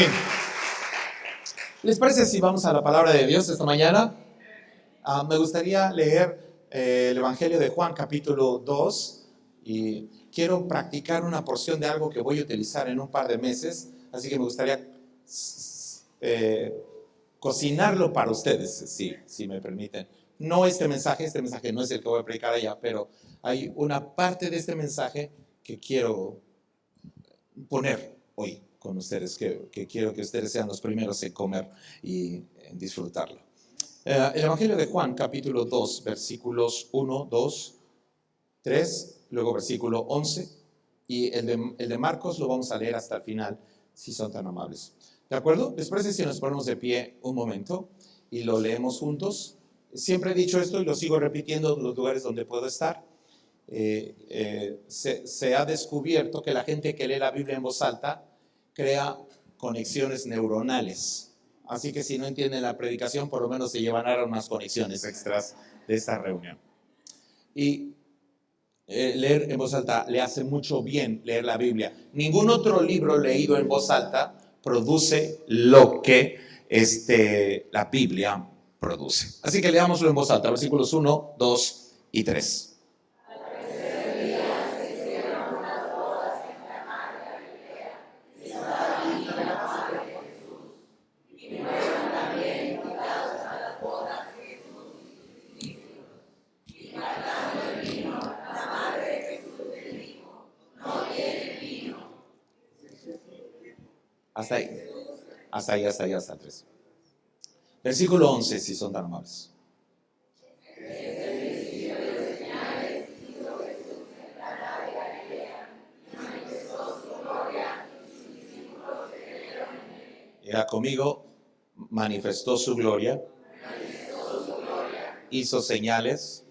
fin, ¿les parece si vamos a la palabra de Dios esta mañana? Me gustaría leer el Evangelio de Juan, capítulo 2, y quiero practicar una porción de algo que voy a utilizar en un par de meses, así que me gustaría cocinarlo para ustedes, si me permiten. No este mensaje no es el que voy a predicar allá, pero hay una parte de este mensaje que quiero poner hoy con ustedes, que quiero que ustedes sean los primeros en comer y en disfrutarlo. El Evangelio de Juan, capítulo 2, versículos 1, 2, 3, luego versículo 11, y el de Marcos lo vamos a leer hasta el final, si son tan amables. ¿De acuerdo? ¿Les parece si nos ponemos de pie un momento y lo leemos juntos? Siempre he dicho esto y lo sigo repitiendo en los lugares donde puedo estar. Se ha descubierto que la gente que lee la Biblia en voz alta crea conexiones neuronales. Así que si no entienden la predicación, por lo menos se llevarán unas conexiones extras de esta reunión. Y leer en voz alta le hace mucho bien leer la Biblia. Ningún otro libro leído en voz alta produce lo que la Biblia produce. Así que leámoslo en voz alta, versículos 1, 2 y 3. Hasta ahí, hasta el 3. Versículo 11, si son tan amables. Era conmigo, manifestó su gloria, hizo señales,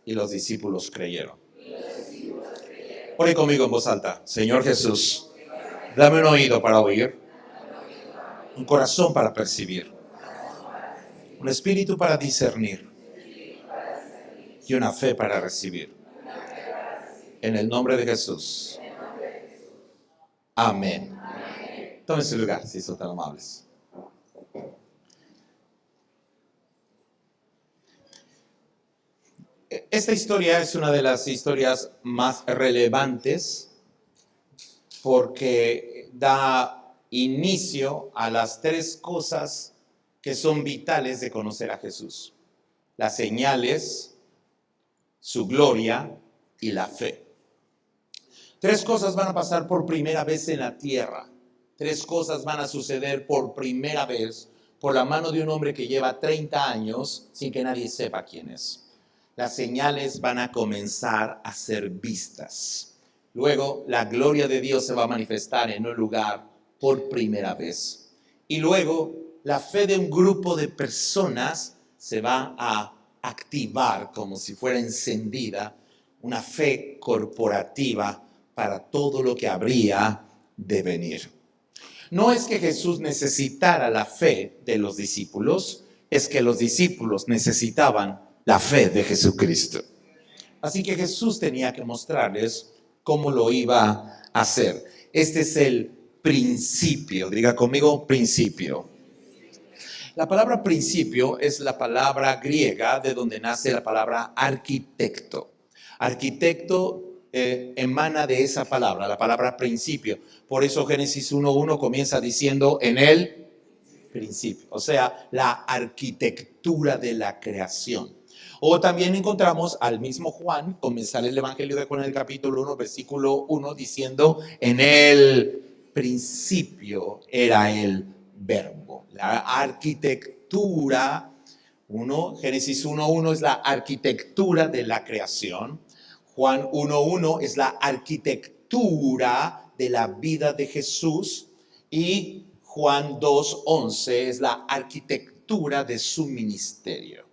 y los discípulos creyeron. Ore conmigo en voz alta. Señor Jesús, dame un oído para oír, un corazón para percibir, un espíritu para discernir y una fe para recibir. En el nombre de Jesús. Amén. Tomen su lugar, si son tan amables. Esta historia es una de las historias más relevantes porque da inicio a las tres cosas que son vitales de conocer a Jesús: las señales, su gloria y la fe. Tres cosas van a pasar por primera vez en la tierra. Tres cosas van a suceder por primera vez por la mano de un hombre que lleva 30 años sin que nadie sepa quién es. Las señales van a comenzar a ser vistas. Luego, la gloria de Dios se va a manifestar en un lugar por primera vez. Y luego, la fe de un grupo de personas se va a activar como si fuera encendida, una fe corporativa para todo lo que habría de venir. No es que Jesús necesitara la fe de los discípulos, es que los discípulos necesitaban la fe de Jesucristo. Así que Jesús tenía que mostrarles cómo lo iba a hacer. Este es el principio. Diga conmigo, principio. La palabra principio es la palabra griega de donde nace la palabra arquitecto. Arquitecto emana de esa palabra, la palabra principio. Por eso Génesis 1:1 comienza diciendo en el principio, o sea, la arquitectura de la creación. O también encontramos al mismo Juan comenzar el Evangelio de Juan en el capítulo 1, versículo 1, diciendo en el principio era el verbo. La arquitectura, Génesis 1:1 es la arquitectura de la creación. Juan 1:1 es la arquitectura de la vida de Jesús. Y Juan 2:11 es la arquitectura de su ministerio.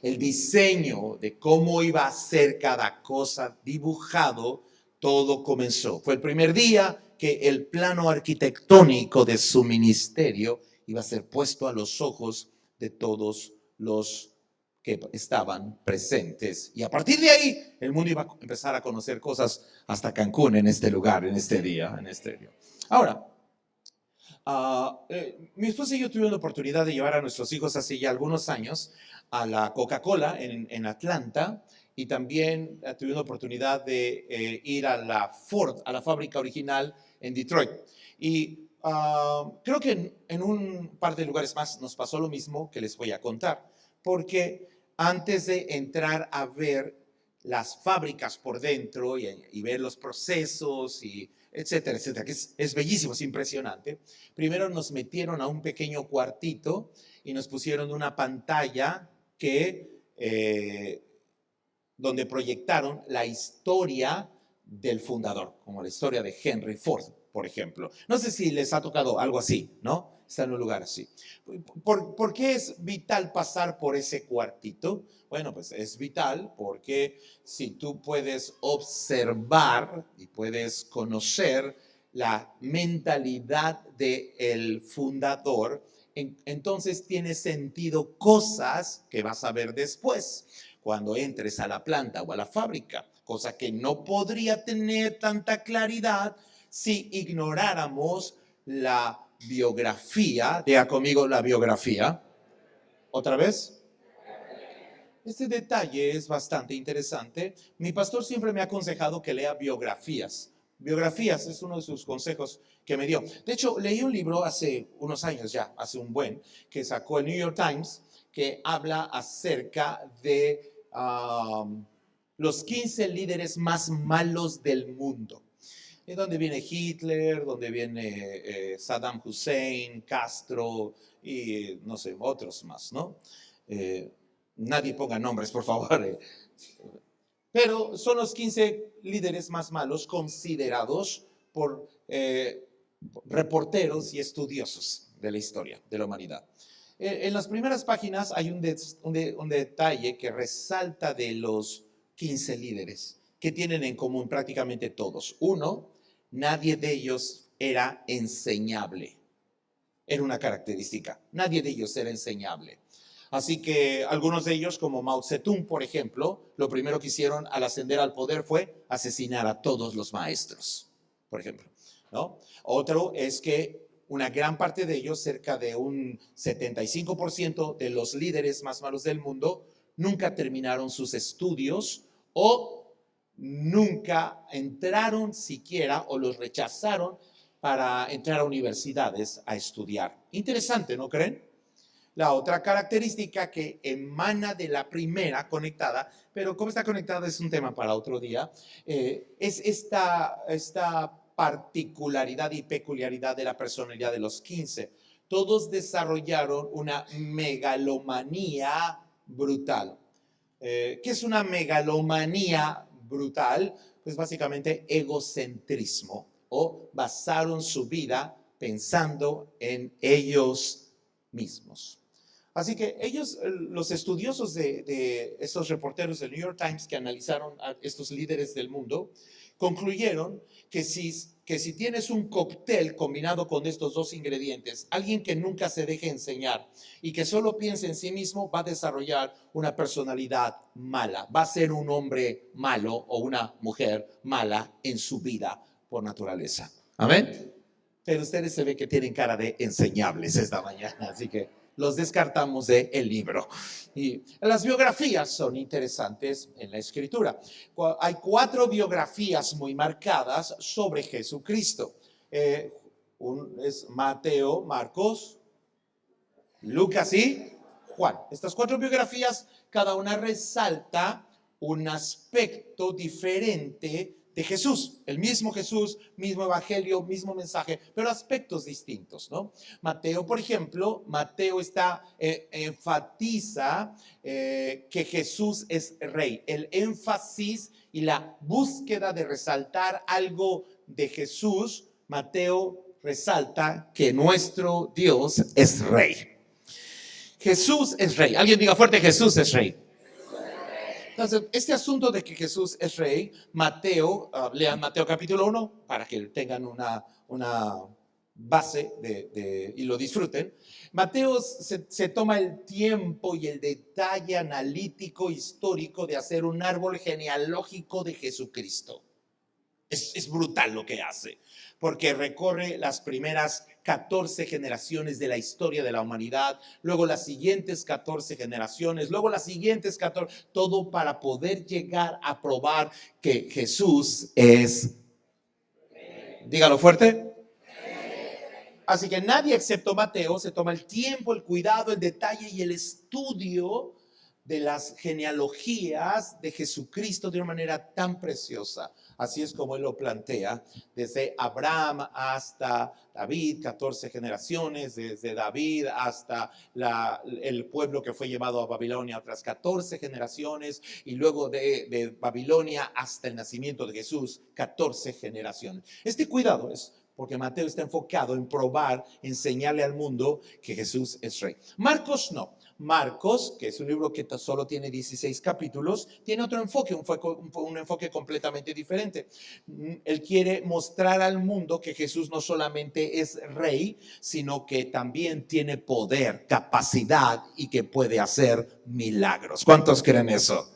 El diseño de cómo iba a ser cada cosa dibujado, todo comenzó. Fue el primer día que el plano arquitectónico de su ministerio iba a ser puesto a los ojos de todos los que estaban presentes. Y a partir de ahí, el mundo iba a empezar a conocer cosas hasta Cancún en este lugar, en este día. Ahora, Mi esposa y yo tuvimos la oportunidad de llevar a nuestros hijos hace ya algunos años a la Coca-Cola en Atlanta, y también tuvimos la oportunidad de ir a la Ford, a la fábrica original en Detroit. Y creo que en un par de lugares más nos pasó lo mismo que les voy a contar, porque antes de entrar a ver las fábricas por dentro y ver los procesos y etcétera, etcétera, que es bellísimo, es impresionante. Primero nos metieron a un pequeño cuartito y nos pusieron una pantalla donde proyectaron la historia del fundador, como la historia de Henry Ford, por ejemplo. No sé si les ha tocado algo así, ¿no? Está en un lugar así. ¿Por qué es vital pasar por ese cuartito? Bueno, pues es vital porque si tú puedes observar y puedes conocer la mentalidad del fundador, entonces tiene sentido cosas que vas a ver después cuando entres a la planta o a la fábrica, cosa que no podría tener tanta claridad si ignoráramos la biografía. Diga conmigo la biografía. ¿Otra vez? Este detalle es bastante interesante. Mi pastor siempre me ha aconsejado que lea biografías. Biografías es uno de sus consejos que me dio. De hecho, leí un libro hace unos años ya, hace un buen, que sacó el New York Times, que habla acerca de los 15 líderes más malos del mundo. Donde viene Hitler, donde viene Saddam Hussein, Castro y no sé, otros más, ¿no? Nadie ponga nombres, por favor. Pero son los 15 líderes más malos considerados por reporteros y estudiosos de la historia de la humanidad. En las primeras páginas hay un detalle que resalta de los 15 líderes que tienen en común prácticamente todos. Uno, nadie de ellos era enseñable. Era una característica. Nadie de ellos era enseñable. Así que algunos de ellos, como Mao Zedong, por ejemplo, lo primero que hicieron al ascender al poder fue asesinar a todos los maestros, por ejemplo, ¿no? Otro es que una gran parte de ellos, cerca de un 75% de los líderes más malos del mundo, nunca terminaron sus estudios o nunca entraron siquiera o los rechazaron para entrar a universidades a estudiar. Interesante, ¿no creen? La otra característica que emana de la primera conectada, pero cómo está conectada es un tema para otro día, es esta particularidad y peculiaridad de la personalidad de los 15. Todos desarrollaron una megalomanía brutal. ¿Qué es una megalomanía brutal? Pues básicamente egocentrismo, o basaron su vida pensando en ellos mismos. Así que ellos, los estudiosos de estos reporteros del New York Times que analizaron a estos líderes del mundo, concluyeron que si tienes un cóctel combinado con estos dos ingredientes, alguien que nunca se deje enseñar y que solo piense en sí mismo, va a desarrollar una personalidad mala, va a ser un hombre malo o una mujer mala en su vida por naturaleza. ¿Amén? Pero ustedes se ve que tienen cara de enseñables esta mañana, así que los descartamos del libro. Y las biografías son interesantes en la escritura. Hay 4 biografías muy marcadas sobre Jesucristo. Es Mateo, Marcos, Lucas y Juan. Estas 4 biografías, cada una resalta un aspecto diferente de Jesús, el mismo Jesús, mismo evangelio, mismo mensaje, pero aspectos distintos, ¿no? Mateo, por ejemplo, Mateo enfatiza que Jesús es rey. El énfasis y la búsqueda de resaltar algo de Jesús, Mateo resalta que nuestro Dios es rey. Jesús es rey. Alguien diga fuerte, Jesús es rey. Entonces, este asunto de que Jesús es rey, Mateo, lean Mateo capítulo 1 para que tengan una base y lo disfruten. Mateo se toma el tiempo y el detalle analítico histórico de hacer un árbol genealógico de Jesucristo. Es brutal lo que hace, porque recorre las primeras 14 generaciones de la historia de la humanidad, luego las siguientes 14 generaciones, luego las siguientes 14, todo para poder llegar a probar que Jesús es, dígalo fuerte. Así que nadie excepto Mateo se toma el tiempo, el cuidado, el detalle y el estudio de las genealogías de Jesucristo de una manera tan preciosa. Así es como él lo plantea, desde Abraham hasta David, 14 generaciones, desde David hasta el pueblo que fue llevado a Babilonia, otras 14 generaciones, y luego de Babilonia hasta el nacimiento de Jesús, 14 generaciones. Este cuidado es porque Mateo está enfocado en probar, enseñarle al mundo que Jesús es rey. Marcos no. Marcos, que es un libro que solo tiene 16 capítulos, tiene otro enfoque, un enfoque completamente diferente. Él quiere mostrar al mundo que Jesús no solamente es rey, sino que también tiene poder, capacidad y que puede hacer milagros. ¿Cuántos creen eso?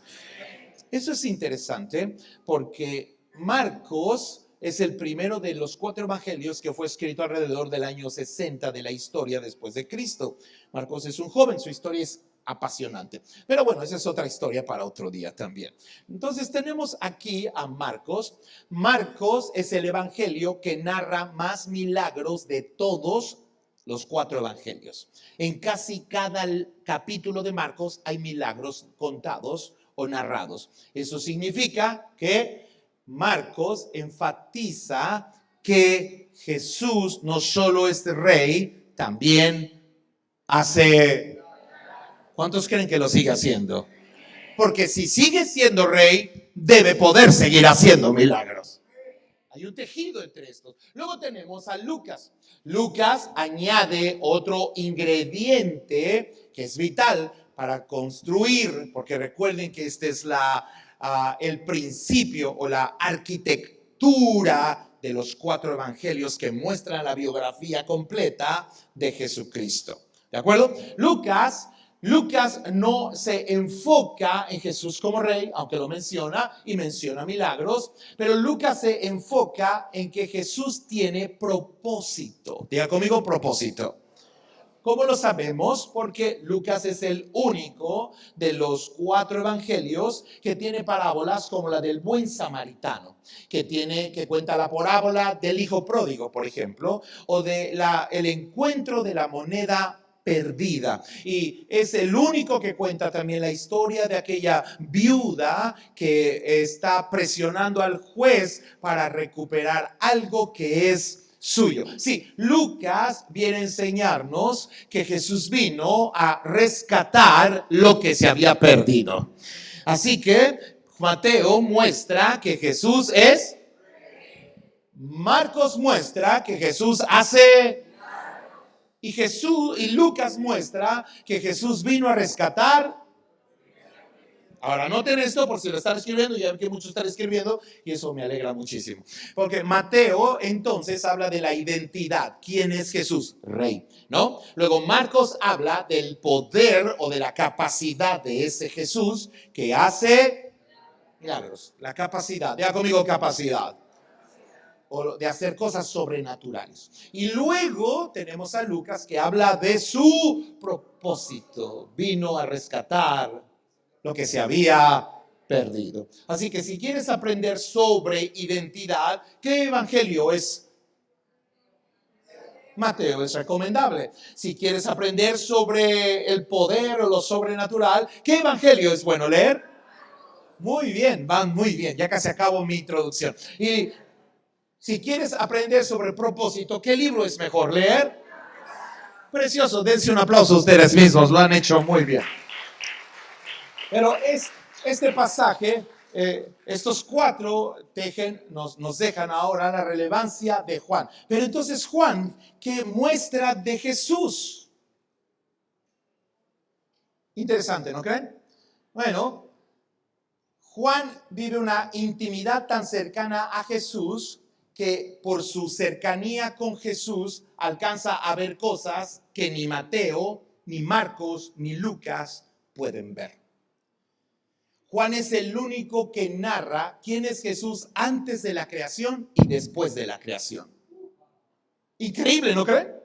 Eso es interesante porque Marcos es el primero de los 4 evangelios que fue escrito alrededor del año 60 de la historia después de Cristo. Marcos es un joven, su historia es apasionante. Pero bueno, esa es otra historia para otro día también. Entonces tenemos aquí a Marcos. Marcos es el evangelio que narra más milagros de todos los 4 evangelios. En casi cada capítulo de Marcos hay milagros contados o narrados. Eso significa que Marcos enfatiza que Jesús no solo es rey, también hace... ¿Cuántos creen que lo sigue haciendo? Porque si sigue siendo rey, debe poder seguir haciendo milagros. Hay un tejido entre estos. Luego tenemos a Lucas. Lucas añade otro ingrediente que es vital para construir, porque recuerden que este es el principio o la arquitectura de los 4 evangelios que muestran la biografía completa de Jesucristo. ¿De acuerdo? Lucas no se enfoca en Jesús como rey, aunque lo menciona y menciona milagros, pero Lucas se enfoca en que Jesús tiene propósito. Diga conmigo, propósito. ¿Cómo lo sabemos? Porque Lucas es el único de los 4 evangelios que tiene parábolas como la del buen samaritano, que cuenta la parábola del hijo pródigo, por ejemplo, o de el encuentro de la moneda perdida. Y es el único que cuenta también la historia de aquella viuda que está presionando al juez para recuperar algo que es suyo. Sí, Lucas viene a enseñarnos que Jesús vino a rescatar lo que se había perdido. Así que Mateo muestra que Jesús es. Marcos muestra que Jesús hace. Y Lucas muestra que Jesús vino a rescatar. Ahora, anoten esto por si lo están escribiendo, ya ven que muchos están escribiendo y eso me alegra muchísimo. Porque Mateo entonces habla de la identidad. ¿Quién es Jesús? Rey, ¿no? Luego Marcos habla del poder o de la capacidad de ese Jesús que hace milagros. La capacidad, diga conmigo capacidad. O de hacer cosas sobrenaturales. Y luego tenemos a Lucas que habla de su propósito. Vino a rescatar lo que se había perdido. Así que si quieres aprender sobre identidad, ¿qué evangelio es? Mateo es recomendable. Si quieres aprender sobre el poder o lo sobrenatural, ¿qué evangelio es bueno leer? Muy bien, van muy bien. Ya casi acabo mi introducción. Y si quieres aprender sobre el propósito, ¿qué libro es mejor leer? Precioso, dense un aplauso a ustedes mismos, lo han hecho muy bien. Pero este pasaje, estos 4 nos dejan ahora la relevancia de Juan. Pero entonces Juan, ¿qué muestra de Jesús? Interesante, ¿no creen? Bueno, Juan vive una intimidad tan cercana a Jesús que por su cercanía con Jesús alcanza a ver cosas que ni Mateo, ni Marcos, ni Lucas pueden ver. Juan es el único que narra quién es Jesús antes de la creación y después de la creación. Increíble, ¿no creen?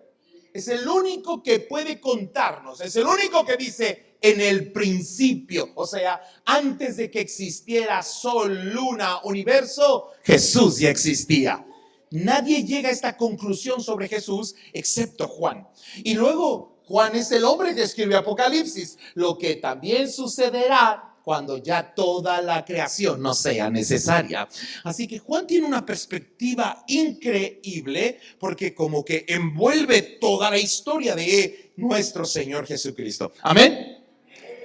Es el único que puede contarnos, es el único que dice en el principio, o sea, antes de que existiera sol, luna, universo, Jesús ya existía. Nadie llega a esta conclusión sobre Jesús excepto Juan. Y luego Juan es el hombre que escribe Apocalipsis, lo que también sucederá cuando ya toda la creación no sea necesaria. Así que Juan tiene una perspectiva increíble porque como que envuelve toda la historia de nuestro Señor Jesucristo. Amén.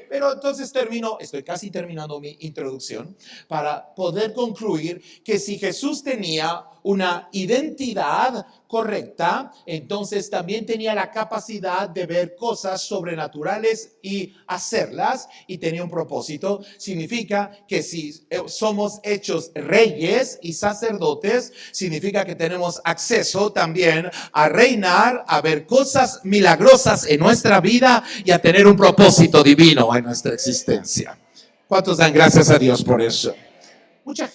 Pero entonces estoy casi terminando mi introducción para poder concluir que si Jesús tenía una identidad correcta, entonces también tenía la capacidad de ver cosas sobrenaturales y hacerlas, y tenía un propósito. Significa que si somos hechos reyes y sacerdotes, significa que tenemos acceso también a reinar, a ver cosas milagrosas en nuestra vida y a tener un propósito divino en nuestra existencia. ¿Cuántos dan gracias a Dios por eso? Mucha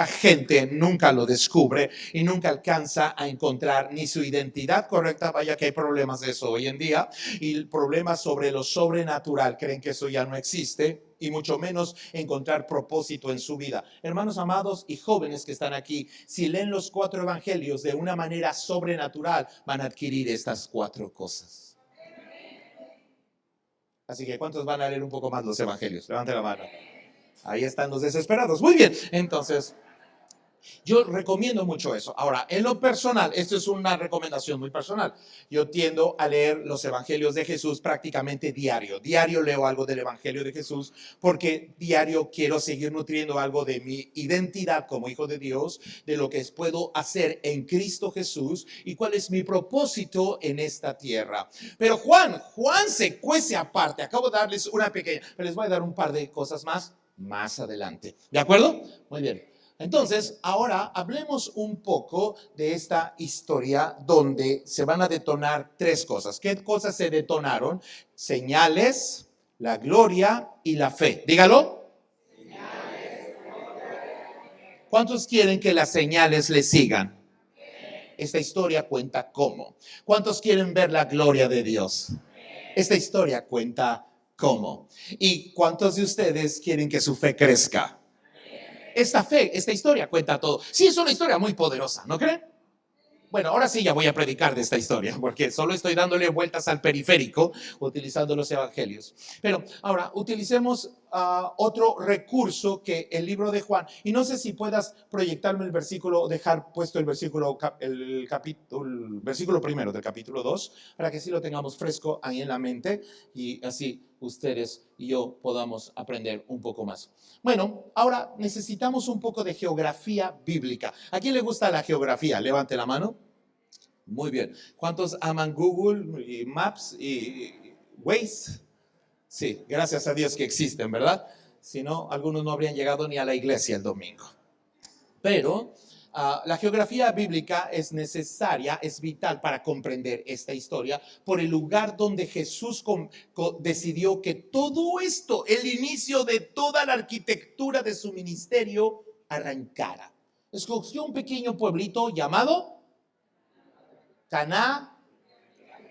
gente nunca lo descubre y nunca alcanza a encontrar ni su identidad correcta. Vaya que hay problemas de eso hoy en día, y el problema sobre lo sobrenatural, creen que eso ya no existe, y mucho menos encontrar propósito en su vida. Hermanos amados y jóvenes que están aquí, si leen los 4 evangelios de una manera sobrenatural, van a adquirir estas 4 cosas. Así que ¿cuántos van a leer un poco más los evangelios? Levante la mano. Ahí están los desesperados. Muy bien, entonces yo recomiendo mucho eso. Ahora, en lo personal, esto es una recomendación muy personal. Yo tiendo a leer los evangelios de Jesús prácticamente diario. Diario leo algo del evangelio de Jesús porque diario quiero seguir nutriendo algo de mi identidad como hijo de Dios, de lo que puedo hacer en Cristo Jesús y cuál es mi propósito en esta tierra. Pero Juan se cuece aparte. Acabo de darles una pequeña, pero les voy a dar un par de cosas más adelante. ¿De acuerdo? Muy bien. Entonces, ahora hablemos un poco de esta historia donde se van a detonar 3 cosas. ¿Qué cosas se detonaron? Señales, la gloria y la fe. Dígalo. ¿Cuántos quieren que las señales le sigan? Esta historia cuenta cómo. ¿Cuántos quieren ver la gloria de Dios? Esta historia cuenta cómo. ¿Y cuántos de ustedes quieren que su fe crezca? Esta historia cuenta todo. Sí, es una historia muy poderosa, ¿no creen? Bueno, ahora sí ya voy a predicar de esta historia, porque solo estoy dándole vueltas al periférico utilizando los evangelios. Pero ahora utilicemos otro recurso que el libro de Juan, y no sé si puedas proyectarme el versículo, dejar puesto el versículo, el versículo primero del capítulo 2, para que así lo tengamos fresco ahí en la mente y así ustedes y yo podamos aprender un poco más. Bueno, ahora necesitamos un poco de geografía bíblica. ¿A quién le gusta la geografía? Levante la mano. Muy bien. ¿Cuántos aman Google y Maps y Waze? Sí, gracias a Dios que existen, ¿verdad? Si no, algunos no habrían llegado ni a la iglesia el domingo. Pero la geografía bíblica es necesaria, es vital para comprender esta historia por el lugar donde Jesús decidió que todo esto, el inicio de toda la arquitectura de su ministerio, arrancara. Escogió un pequeño pueblito llamado Caná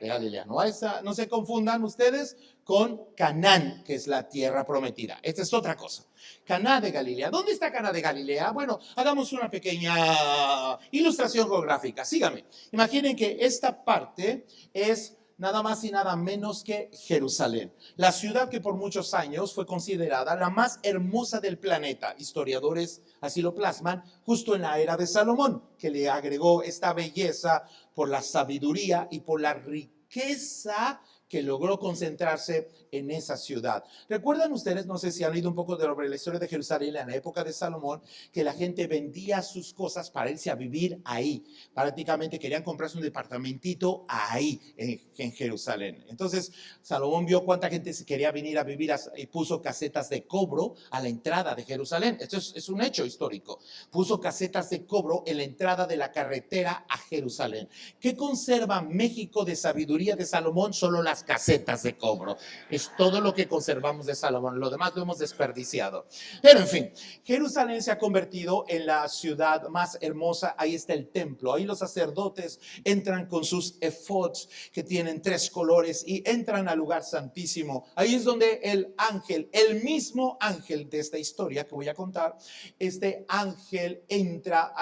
de Galilea. No se confundan ustedes con Canaán, que es la tierra prometida. Esta es otra cosa. Caná de Galilea. ¿Dónde está Caná de Galilea? Bueno, hagamos una pequeña ilustración geográfica. Síganme. Imaginen que esta parte es nada más y nada menos que Jerusalén, la ciudad que por muchos años fue considerada la más hermosa del planeta. Historiadores así lo plasman, justo en la era de Salomón, que le agregó esta belleza por la sabiduría y por la riqueza que logró concentrarse en esa ciudad. ¿Recuerdan ustedes, no sé si han leído un poco sobre la historia de Jerusalén en la época de Salomón, que la gente vendía sus cosas para irse a vivir ahí? Prácticamente querían comprarse un departamentito ahí, en Jerusalén. Entonces, Salomón vio cuánta gente se quería venir a vivir y puso casetas de cobro a la entrada de Jerusalén. Esto es un hecho histórico. Puso casetas de cobro en la entrada de la carretera a Jerusalén. ¿Qué conserva México de sabiduría de Salomón? Solo las unas casetas de cobro. Es todo lo que conservamos de Salomón. Lo demás lo hemos desperdiciado. Pero en fin, Jerusalén se ha convertido en la ciudad más hermosa. Ahí está el templo. Ahí los sacerdotes entran con sus efods que tienen 3 colores y entran al lugar santísimo. Ahí es donde el ángel, el mismo ángel de esta historia que voy a contar, este ángel entra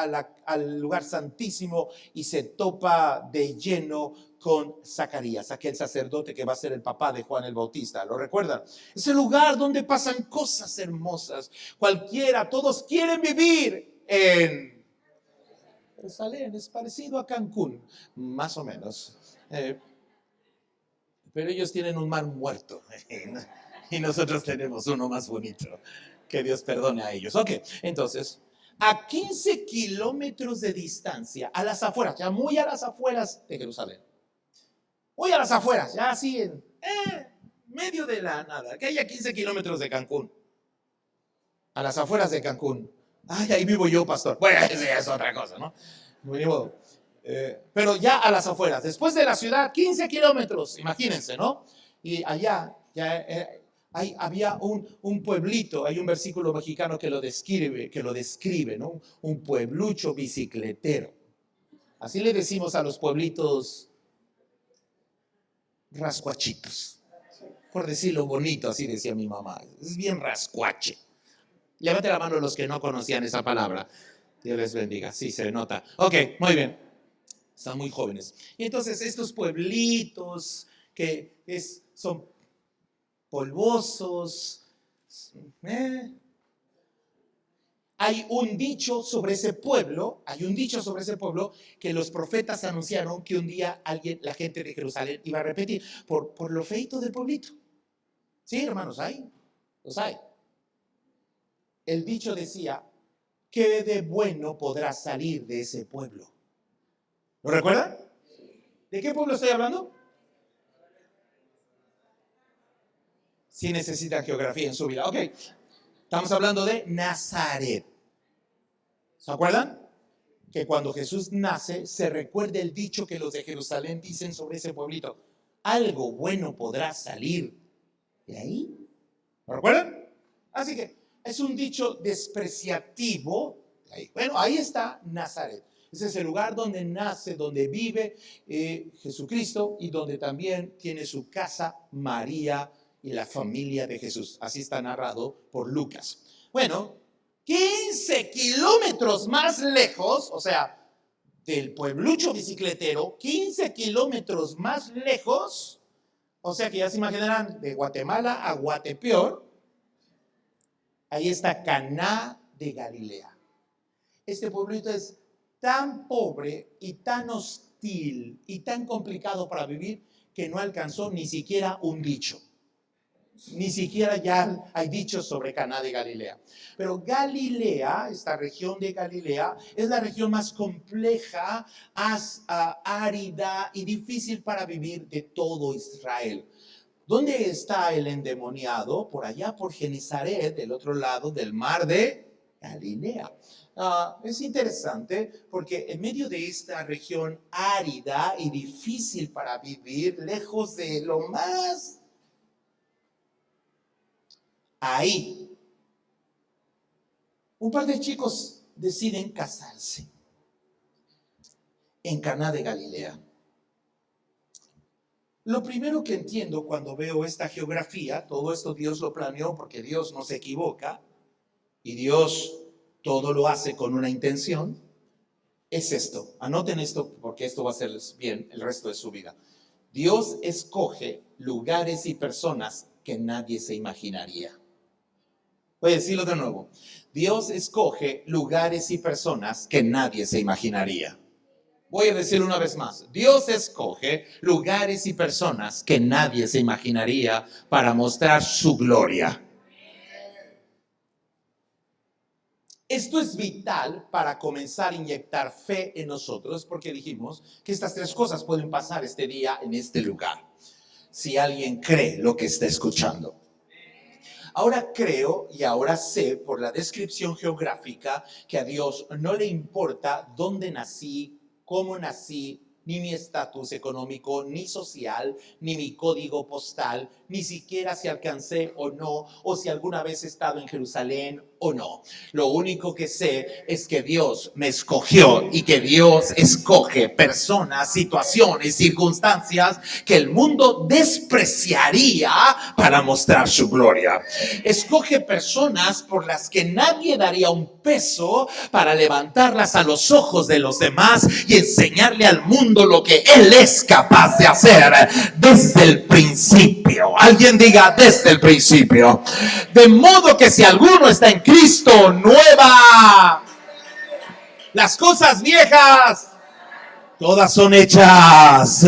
al lugar santísimo y se topa de lleno con Zacarías, aquel sacerdote que va a ser el papá de Juan el Bautista. ¿Lo recuerdan? Es el lugar donde pasan cosas hermosas. Cualquiera, todos quieren vivir en Jerusalén. Es parecido a Cancún, más o menos. Pero ellos tienen un mar muerto y nosotros tenemos uno más bonito. Que Dios perdone a ellos. Ok, entonces, a 15 kilómetros de distancia, a las afueras, ya muy a las afueras de Jerusalén. Muy a las afueras, ya así en medio de la nada, que hay a 15 kilómetros de Cancún. A las afueras de Cancún. Ay, ahí vivo yo, pastor. Bueno, esa es otra cosa, ¿no? Pero ya a las afueras, después de la ciudad, 15 kilómetros, imagínense, ¿no? Y allá ya había un pueblito, hay un versículo mexicano que lo describe, ¿no? Un pueblucho bicicletero. Así le decimos a los pueblitos rascuachitos, por decirlo bonito, así decía mi mamá. Es bien rascuache. Levante la mano los que no conocían esa palabra. Dios les bendiga. Sí, se nota. Ok, muy bien. Están muy jóvenes. Y entonces estos pueblitos que son polvosos. Hay un dicho sobre ese pueblo, que los profetas anunciaron que un día la gente de Jerusalén iba a repetir por lo feito del pueblito. Sí, hermanos, los hay. El dicho decía, ¿qué de bueno podrá salir de ese pueblo? ¿Lo recuerdan? ¿De qué pueblo estoy hablando? Si necesita geografía en su vida. Ok, estamos hablando de Nazaret. ¿Se acuerdan? Que cuando Jesús nace, se recuerda el dicho que los de Jerusalén dicen sobre ese pueblito. Algo bueno podrá salir de ahí. ¿Lo recuerdan? Así que es un dicho despreciativo. Bueno, ahí está Nazaret. Ese es el lugar donde nace, donde vive Jesucristo y donde también tiene su casa María y la familia de Jesús. Así está narrado por Lucas. Bueno, 15 kilómetros más lejos, o sea, del pueblucho bicicletero, 15 kilómetros más lejos, o sea que ya se imaginarán, de Guatemala a Guatepeor, ahí está Caná de Galilea. Este pueblito es tan pobre y tan hostil y tan complicado para vivir que no alcanzó ni siquiera un dicho. Ni siquiera ya hay dichos sobre Caná de Galilea. Pero Galilea, esta región de Galilea, es la región más compleja, árida y difícil para vivir de todo Israel. ¿Dónde está el endemoniado? Por allá, por Genezaret, del otro lado del mar de Galilea. Es interesante porque en medio de esta región árida y difícil para vivir, lejos de lo más, ahí, un par de chicos deciden casarse en Caná de Galilea. Lo primero que entiendo cuando veo esta geografía, todo esto Dios lo planeó porque Dios no se equivoca y Dios todo lo hace con una intención, es esto. Anoten esto porque esto va a hacerles bien el resto de su vida. Dios escoge lugares y personas que nadie se imaginaría. Voy a decirlo de nuevo. Dios escoge lugares y personas que nadie se imaginaría. Voy a decirlo una vez más. Dios escoge lugares y personas que nadie se imaginaría para mostrar su gloria. Esto es vital para comenzar a inyectar fe en nosotros porque dijimos que estas 3 cosas pueden pasar este día en este lugar. Si alguien cree lo que está escuchando. Ahora creo y ahora sé por la descripción geográfica que a Dios no le importa dónde nací, cómo nací, ni mi estatus económico, ni social, ni mi código postal, ni siquiera si alcancé o no, o si alguna vez he estado en Jerusalén o no. Lo único que sé es que Dios me escogió y que Dios escoge personas, situaciones, circunstancias que el mundo despreciaría para mostrar su gloria. Escoge personas por las que nadie daría un peso para levantarlas a los ojos de los demás y enseñarle al mundo lo que Él es capaz de hacer desde el principio. Alguien diga desde el principio. De modo que si alguno está en Cristo, nueva. Las cosas viejas, todas son hechas.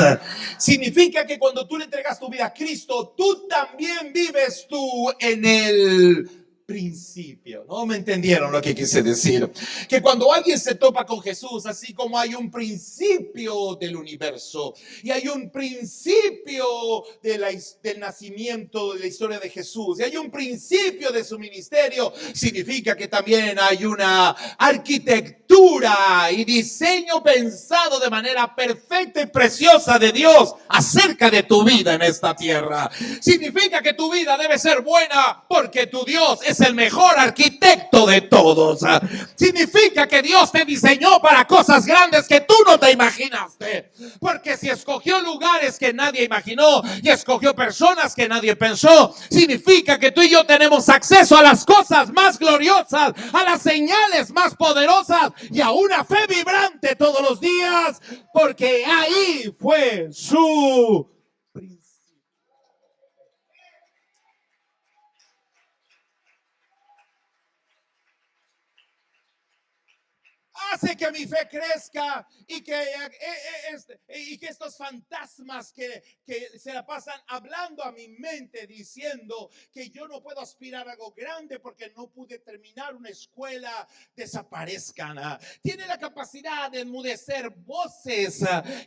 Significa que cuando tú le entregas tu vida a Cristo, tú también vives tú en el principio. ¿No me entendieron lo que quise decir? Que cuando alguien se topa con Jesús, así como hay un principio del universo y hay un principio del nacimiento de la historia de Jesús y hay un principio de su ministerio, significa que también hay una arquitectura y diseño pensado de manera perfecta y preciosa de Dios acerca de tu vida en esta tierra. Significa que tu vida debe ser buena porque tu Dios es el mejor arquitecto de todos. Significa que Dios te diseñó para cosas grandes que tú no te imaginaste. Porque si escogió lugares que nadie imaginó y escogió personas que nadie pensó, significa que tú y yo tenemos acceso a las cosas más gloriosas, a las señales más poderosas y a una fe vibrante todos los días, porque ahí fue su principio. Hace que mi fe crezca y que estos fantasmas que se la pasan hablando a mi mente diciendo que yo no puedo aspirar a algo grande porque no pude terminar una escuela, desaparezcan. Tiene la capacidad de enmudecer voces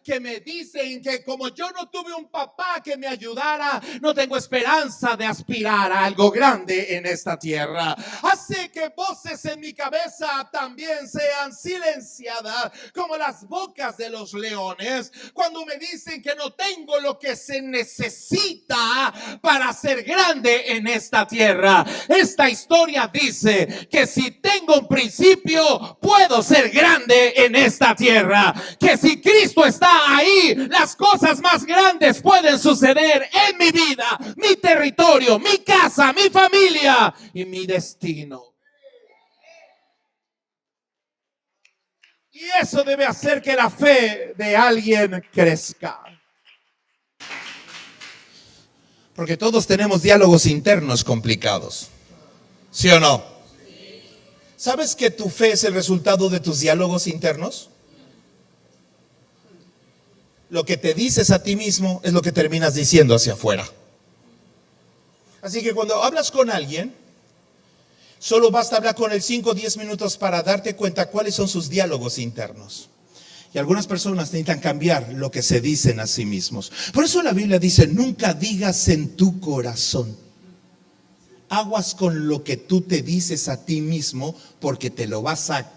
que me dicen que como yo no tuve un papá que me ayudara, no tengo esperanza de aspirar a algo grande en esta tierra. Hace que voces en mi cabeza también sean silenciadas como las bocas de los leones cuando me dicen que no tengo lo que se necesita para ser grande en esta tierra. Esta historia dice que si tengo un principio puedo ser grande en esta tierra, que si Cristo está ahí las cosas más grandes pueden suceder en mi vida, mi territorio, mi casa, mi familia y mi destino. Y eso debe hacer que la fe de alguien crezca. Porque todos tenemos diálogos internos complicados. ¿Sí o no? ¿Sabes que tu fe es el resultado de tus diálogos internos? Lo que te dices a ti mismo es lo que terminas diciendo hacia afuera. Así que cuando hablas con alguien, solo basta hablar con él 5 o 10 minutos para darte cuenta cuáles son sus diálogos internos. Y algunas personas necesitan cambiar lo que se dicen a sí mismos. Por eso la Biblia dice, nunca digas en tu corazón. Aguas con lo que tú te dices a ti mismo porque te lo vas a...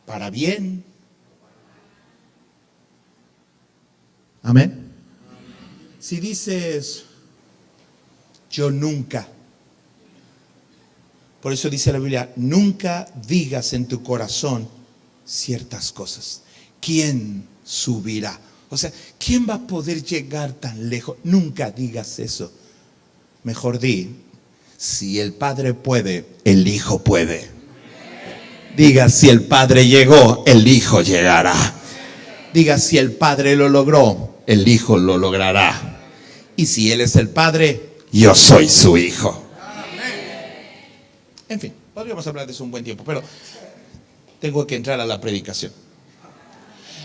para bien. Amén. Si dices, yo nunca. Por eso dice la Biblia, nunca digas en tu corazón ciertas cosas. ¿Quién subirá? O sea, ¿quién va a poder llegar tan lejos? Nunca digas eso. Mejor di, si el Padre puede, el Hijo puede. Diga, si el Padre llegó, el Hijo llegará. Diga, si el Padre lo logró, el Hijo lo logrará. Y si Él es el Padre, yo soy su Hijo. En fin, podríamos hablar de eso un buen tiempo, pero tengo que entrar a la predicación.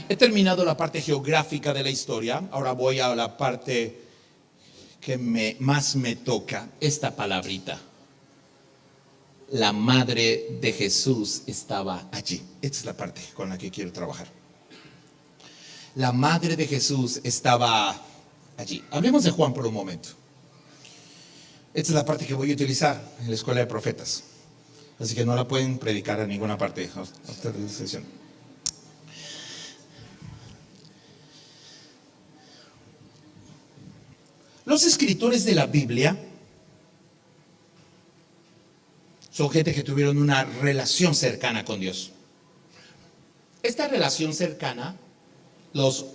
He terminado la parte geográfica de la historia, ahora voy a la parte que más me toca, esta palabrita. La madre de Jesús estaba allí. Esta es la parte con la que quiero trabajar. La madre de Jesús estaba allí. Hablemos de Juan por un momento. Esta es la parte que voy a utilizar en la escuela de profetas. Así que no la pueden predicar a ninguna parte de esta sesión. Los escritores de la Biblia son gente que tuvieron una relación cercana con Dios. Esta relación cercana los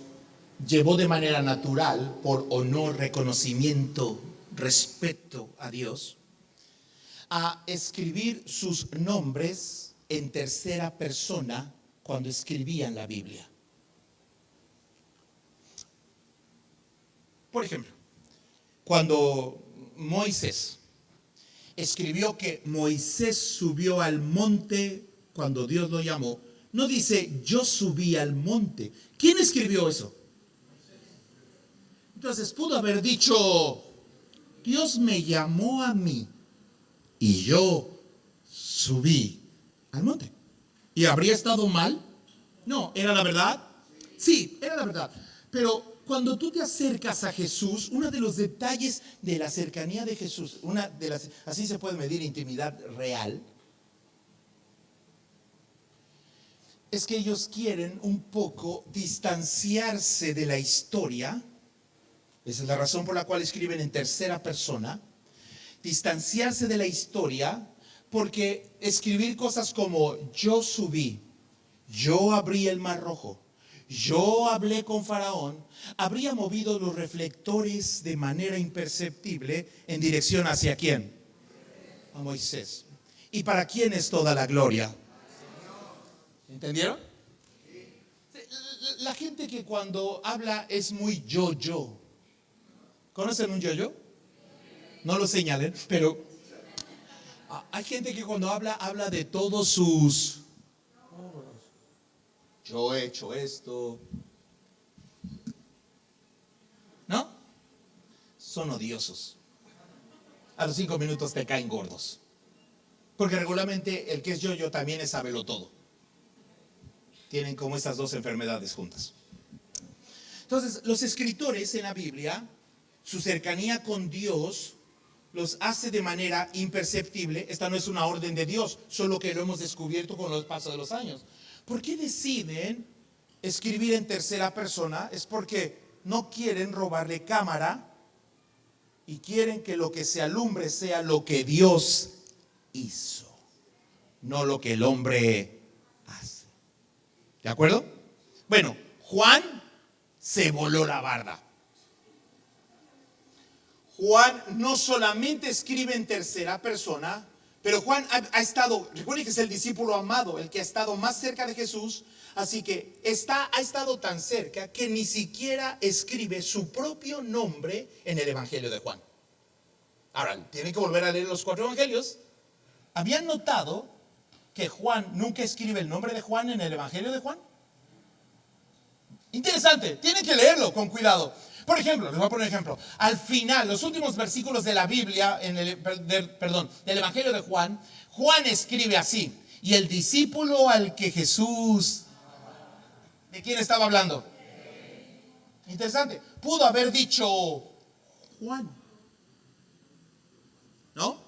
llevó de manera natural, por honor, reconocimiento, respeto a Dios, a escribir sus nombres en tercera persona cuando escribían la Biblia. Por ejemplo, cuando Moisés escribió que Moisés subió al monte cuando Dios lo llamó, no dice yo subí al monte. ¿Quién escribió eso? Entonces pudo haber dicho, Dios me llamó a mí y yo subí al monte. ¿Y habría estado mal? No, ¿era la verdad? Sí, era la verdad. Pero cuando tú te acercas a Jesús, uno de los detalles de la cercanía de Jesús, así se puede medir intimidad real, es que ellos quieren un poco distanciarse de la historia. Esa es la razón por la cual escriben en tercera persona. Distanciarse de la historia, porque escribir cosas como yo subí, yo abrí el mar rojo, yo hablé con Faraón, habría movido los reflectores de manera imperceptible en dirección hacia ¿quién? A Moisés. ¿Y para quién es toda la gloria? ¿Entendieron? La gente que cuando habla es muy yo. ¿Conocen un yo? No lo señalen, pero hay gente que cuando habla de todos sus... Yo he hecho esto. ¿No? Son odiosos. A los 5 minutos te caen gordos. Porque regularmente el que es yo también es sabelo todo. Tienen como esas dos enfermedades juntas. Entonces, los escritores en la Biblia, su cercanía con Dios los hace de manera imperceptible. Esta no es una orden de Dios, solo que lo hemos descubierto con los pasos de los años. ¿Por qué deciden escribir en tercera persona? Es porque no quieren robarle cámara y quieren que lo que se alumbre sea lo que Dios hizo, no lo que el hombre hace. ¿De acuerdo? Bueno, Juan se voló la barda. Juan no solamente escribe en tercera persona, pero Juan ha estado, recuerden que es el discípulo amado, el que ha estado más cerca de Jesús, así que ha estado tan cerca que ni siquiera escribe su propio nombre en el Evangelio de Juan. Ahora, tienen que volver a leer los 4 evangelios. ¿Habían notado que Juan nunca escribe el nombre de Juan en el Evangelio de Juan? Interesante, tienen que leerlo con cuidado. Por ejemplo, les voy a poner un ejemplo. Al final, los últimos versículos de la Biblia, del Evangelio de Juan, Juan escribe así: y el discípulo al que Jesús... ¿De quién estaba hablando? Interesante. Pudo haber dicho Juan, ¿no?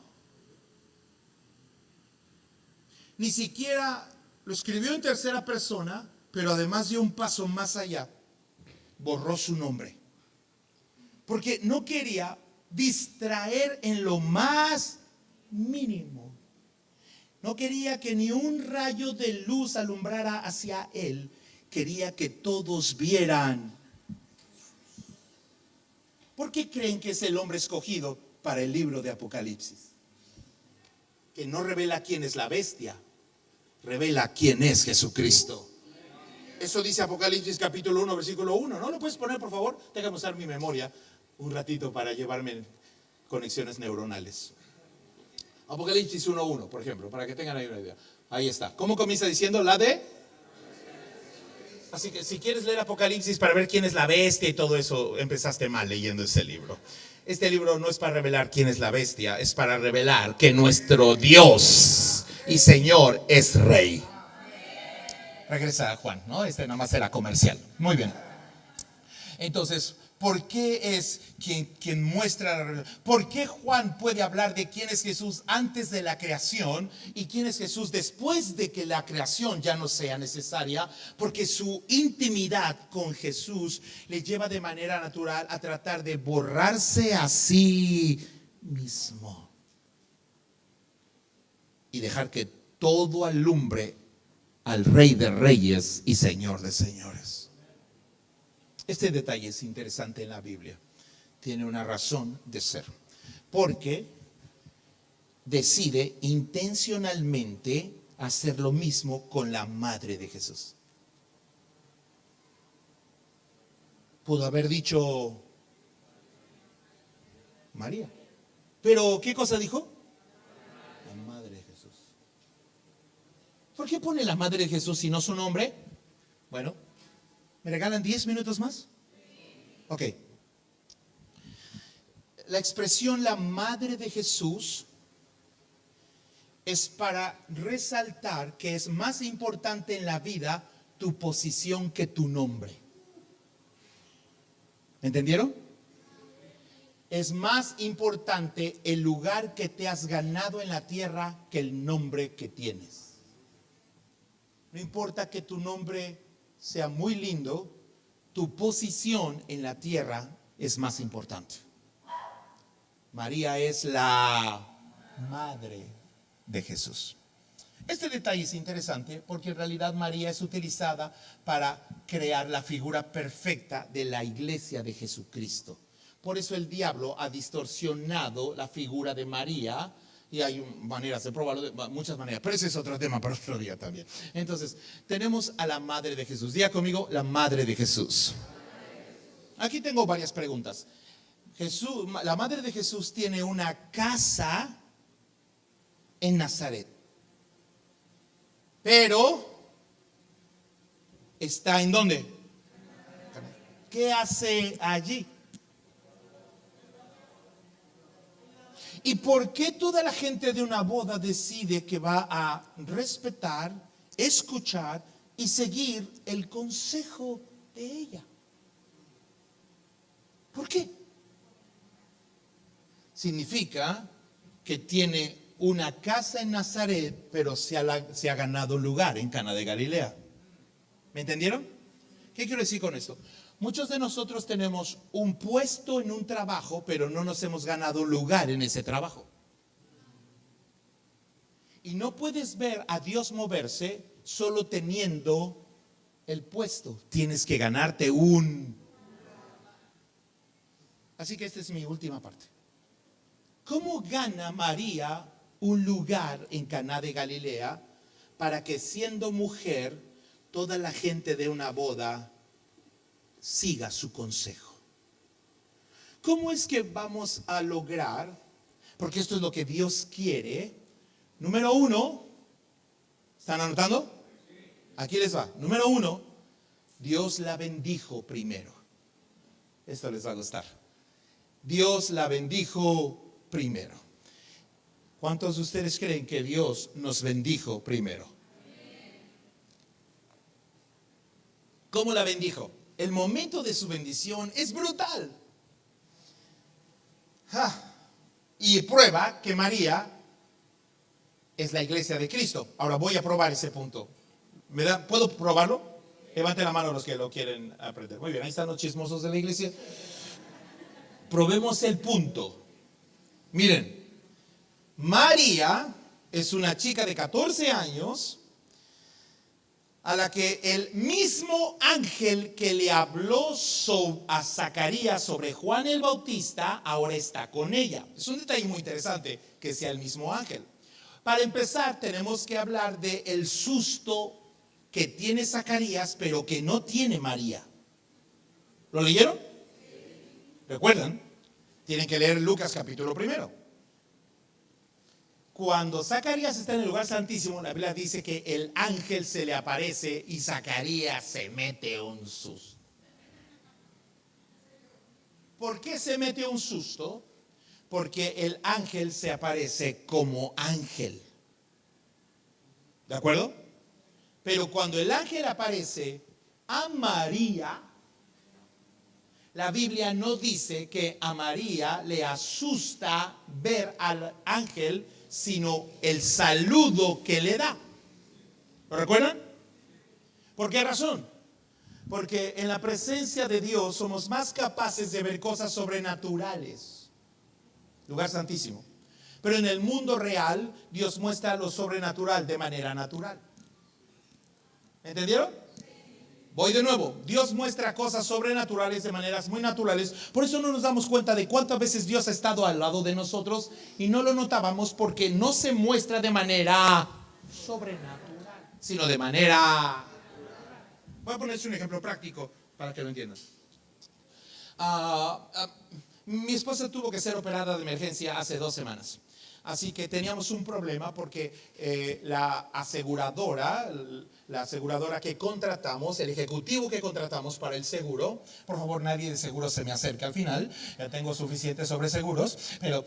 Ni siquiera lo escribió en tercera persona, pero además dio un paso más allá. Borró su nombre. Porque no quería distraer en lo más mínimo. No quería que ni un rayo de luz alumbrara hacia él. Quería que todos vieran. ¿Por qué creen que es el hombre escogido para el libro de Apocalipsis? Que no revela quién es la bestia, revela quién es Jesucristo. Eso dice Apocalipsis capítulo 1, versículo 1. ¿No lo puedes poner, por favor? Déjame usar mi memoria un ratito para llevarme conexiones neuronales. Apocalipsis 1:1, por ejemplo, para que tengan ahí una idea. Ahí está. ¿Cómo comienza diciendo? La de... Así que si quieres leer Apocalipsis para ver quién es la bestia y todo eso, empezaste mal leyendo ese libro. Este libro no es para revelar quién es la bestia, es para revelar que nuestro Dios y Señor es Rey. Regresa a Juan, ¿no? Este nada más era comercial. Muy bien. Entonces, ¿Por qué es quien muestra la revelación? ¿Por qué Juan puede hablar de quién es Jesús antes de la creación y quién es Jesús después de que la creación ya no sea necesaria? Porque su intimidad con Jesús le lleva de manera natural a tratar de borrarse a sí mismo y dejar que todo alumbre al Rey de Reyes y Señor de Señores. Este detalle es interesante en la Biblia. Tiene una razón de ser. Porque decide intencionalmente hacer lo mismo con la madre de Jesús. Pudo haber dicho María. Pero, ¿qué cosa dijo? La madre de Jesús. ¿Por qué pone la madre de Jesús si no su nombre? Bueno, ¿me regalan 10 minutos más? Ok. La expresión la madre de Jesús es para resaltar que es más importante en la vida tu posición que tu nombre. ¿Entendieron? Es más importante el lugar que te has ganado en la tierra que el nombre que tienes. No importa que tu nombre sea muy lindo, tu posición en la tierra es más importante. María es la madre de Jesús. Este detalle es interesante porque en realidad María es utilizada para crear la figura perfecta de la iglesia de Jesucristo. Por eso el diablo ha distorsionado la figura de María. Y hay maneras de probarlo, muchas maneras, pero ese es otro tema para otro día también. Entonces, tenemos a la madre de Jesús. Diga conmigo, la madre de Jesús. Aquí tengo varias preguntas. Jesús, la madre de Jesús tiene una casa en Nazaret, pero ¿está en dónde? ¿Qué hace allí? ¿Y por qué toda la gente de una boda decide que va a respetar, escuchar y seguir el consejo de ella? ¿Por qué? Significa que tiene una casa en Nazaret, pero se ha ganado un lugar en Cana de Galilea. ¿Me entendieron? ¿Qué quiero decir con esto? Muchos de nosotros tenemos un puesto en un trabajo, pero no nos hemos ganado un lugar en ese trabajo. Y no puedes ver a Dios moverse solo teniendo el puesto. Tienes que ganarte un... Así que esta es mi última parte. ¿Cómo gana María un lugar en Caná de Galilea para que siendo mujer toda la gente de una boda siga su consejo? ¿Cómo es que vamos a lograr? Porque esto es lo que Dios quiere. Número 1, ¿están anotando? Aquí les va. Número 1, Dios la bendijo primero. Esto les va a gustar. Dios la bendijo primero. ¿Cuántos de ustedes creen que Dios nos bendijo primero? ¿Cómo la bendijo? El momento de su bendición es brutal. Y prueba que María es la iglesia de Cristo. Ahora voy a probar ese punto. ¿Puedo probarlo? Levanten la mano los que lo quieren aprender. Muy bien, ahí están los chismosos de la iglesia. Probemos el punto. Miren, María es una chica de 14 años a la que el mismo ángel que le habló a Zacarías sobre Juan el Bautista ahora está con ella. Es un detalle muy interesante que sea el mismo ángel. Para empezar, tenemos que hablar del susto que tiene Zacarías, pero que no tiene María. ¿Lo leyeron? ¿Recuerdan? Tienen que leer Lucas capítulo 1. Cuando Zacarías está en el lugar santísimo, la Biblia dice que el ángel se le aparece y Zacarías se mete un susto. ¿Por qué se mete un susto? Porque el ángel se aparece como ángel. ¿De acuerdo? Pero cuando el ángel aparece a María, La Biblia no dice que a María le asusta ver al ángel, sino el saludo que le da. ¿Lo recuerdan? ¿Por qué razón? Porque en la presencia de Dios somos más capaces de ver cosas sobrenaturales. Lugar santísimo. Pero en el mundo real, Dios muestra lo sobrenatural de manera natural. ¿Entendieron? Voy de nuevo. Dios muestra cosas sobrenaturales de maneras muy naturales. Por eso no nos damos cuenta de cuántas veces Dios ha estado al lado de nosotros y no lo notábamos, porque no se muestra de manera sobrenatural, sino de manera... Voy a ponerles un ejemplo práctico para que lo entiendan. Mi esposa tuvo que ser operada de emergencia hace 2 semanas. Así que teníamos un problema porque la aseguradora que contratamos, el ejecutivo que contratamos para el seguro, por favor nadie de seguro se me acerque al final, ya tengo suficiente sobre seguros, pero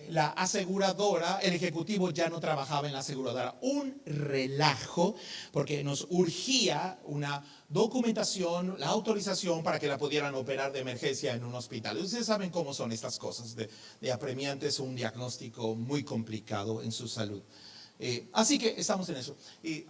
la aseguradora, el ejecutivo ya no trabajaba en la aseguradora. Un relajo, porque nos urgía una documentación, la autorización para que la pudieran operar de emergencia en un hospital. Ustedes saben cómo son estas cosas de apremiantes, un diagnóstico muy complicado en su salud. Así que estamos en eso. Y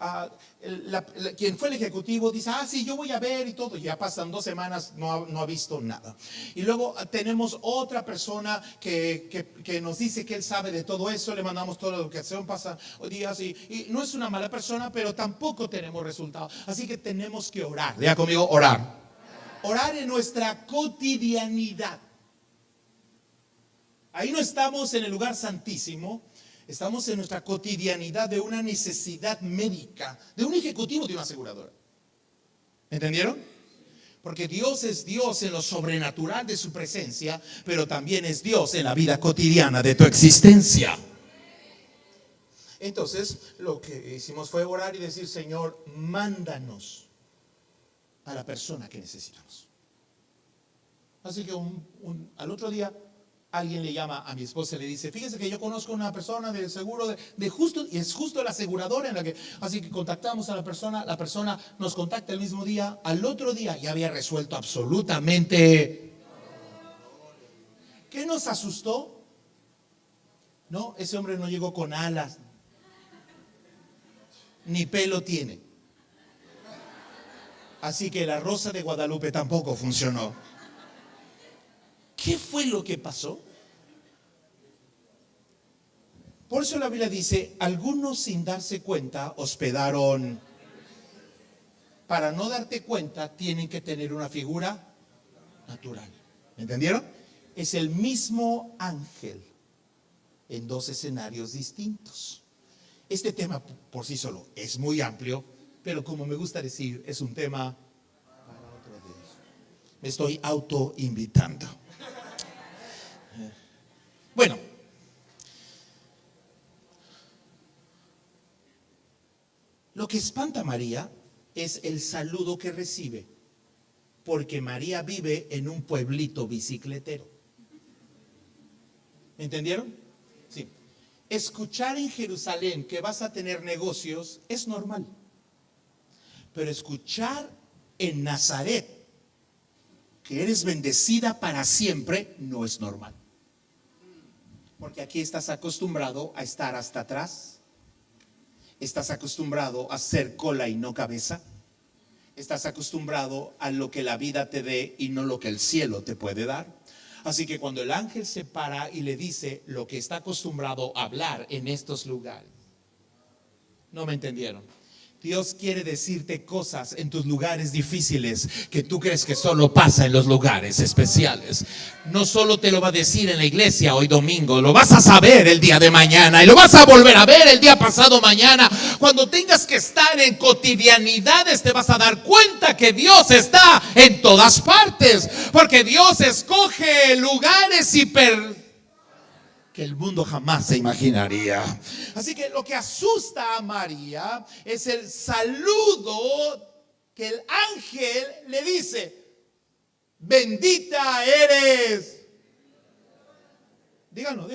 quien fue el ejecutivo dice, sí, yo voy a ver y todo. Ya pasan 2 semanas, no ha visto nada. Y luego tenemos otra persona que nos dice que él sabe de todo eso. Le mandamos toda la educación, pasan días y no es una mala persona, pero tampoco tenemos resultados. Así que tenemos que orar. Diga conmigo, orar. Orar en nuestra cotidianidad. Ahí no estamos en el lugar santísimo. Estamos en nuestra cotidianidad de una necesidad médica, de un ejecutivo de una aseguradora. ¿Entendieron? Porque Dios es Dios en lo sobrenatural de su presencia, pero también es Dios en la vida cotidiana de tu existencia. Entonces, lo que hicimos fue orar y decir, Señor, mándanos a la persona que necesitamos. Así que al otro día, alguien le llama a mi esposa y le dice, fíjese que yo conozco a una persona del seguro de justo, y es justo la aseguradora en la que, así que contactamos a la persona nos contacta el mismo día, al otro día ya había resuelto absolutamente. ¿Qué nos asustó? No, ese hombre no llegó con alas, ni pelo tiene. Así que la Rosa de Guadalupe tampoco funcionó. ¿Qué fue lo que pasó? Por eso la Biblia dice, algunos sin darse cuenta hospedaron. Para no darte cuenta, tienen que tener una figura natural. ¿Entendieron? Es el mismo ángel en 2 escenarios distintos. Este tema por sí solo es muy amplio, pero como me gusta decir, es un tema para otro día. Me estoy autoinvitando. Bueno, lo que espanta a María es el saludo que recibe, porque María vive en un pueblito bicicletero. ¿Me entendieron? Sí. Escuchar en Jerusalén que vas a tener negocios es normal, pero escuchar en Nazaret que eres bendecida para siempre no es normal. Porque aquí estás acostumbrado a estar hasta atrás. Estás acostumbrado a ser cola y no cabeza. Estás acostumbrado a lo que la vida te dé y no lo que el cielo te puede dar. Así que cuando el ángel se para y le dice lo que está acostumbrado a hablar en estos lugares. No me entendieron. Dios quiere decirte cosas en tus lugares difíciles que tú crees que solo pasa en los lugares especiales. No solo te lo va a decir en la iglesia hoy domingo, lo vas a saber el día de mañana y lo vas a volver a ver el día pasado mañana. Cuando tengas que estar en cotidianidades te vas a dar cuenta que Dios está en todas partes, porque Dios escoge lugares que el mundo jamás se imaginaría. Así que lo que asusta a María es el saludo que el ángel le dice. Bendita eres. Díganlo.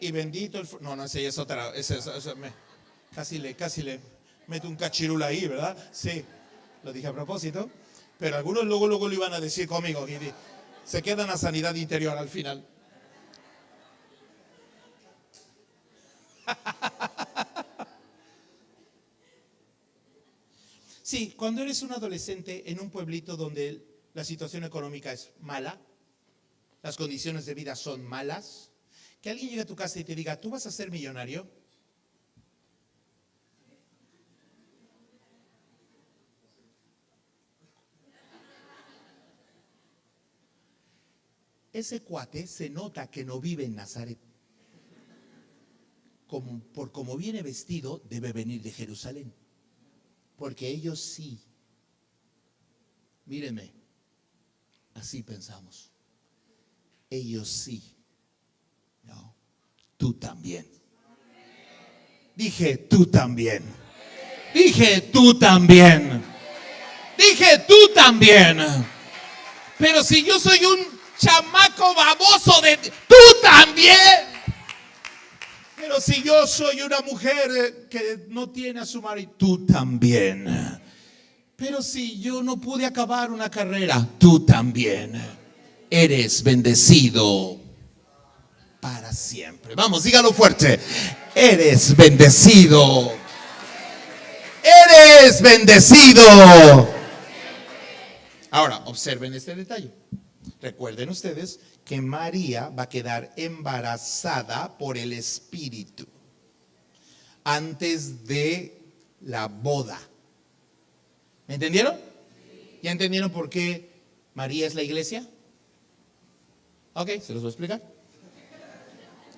Y bendito el... No, esa ya es otra. Casi le meto un cachirula ahí, ¿verdad? Sí, lo dije a propósito. Pero algunos luego lo iban a decir conmigo. Y se quedan a sanidad interior al final. Sí, cuando eres un adolescente en un pueblito donde la situación económica es mala, las condiciones de vida son malas, que alguien llegue a tu casa y te diga, ¿tú vas a ser millonario? Ese cuate se nota que no vive en Nazaret. Por cómo viene vestido, debe venir de Jerusalén. Porque ellos sí. Mírenme, así pensamos. Ellos sí. No, tú también. Dije, tú también. Dije, tú también. Dije, tú también. Pero si yo soy un chamaco baboso de... ¡Tú también! Pero si yo soy una mujer que no tiene a su marido, tú también. Pero si yo no pude acabar una carrera, tú también. Eres bendecido para siempre. Vamos, dígalo fuerte. Eres bendecido. Eres bendecido. Ahora, observen este detalle. Recuerden ustedes que María va a quedar embarazada por el Espíritu antes de la boda. ¿Me entendieron? ¿Ya entendieron por qué María es la iglesia? Ok, se los voy a explicar.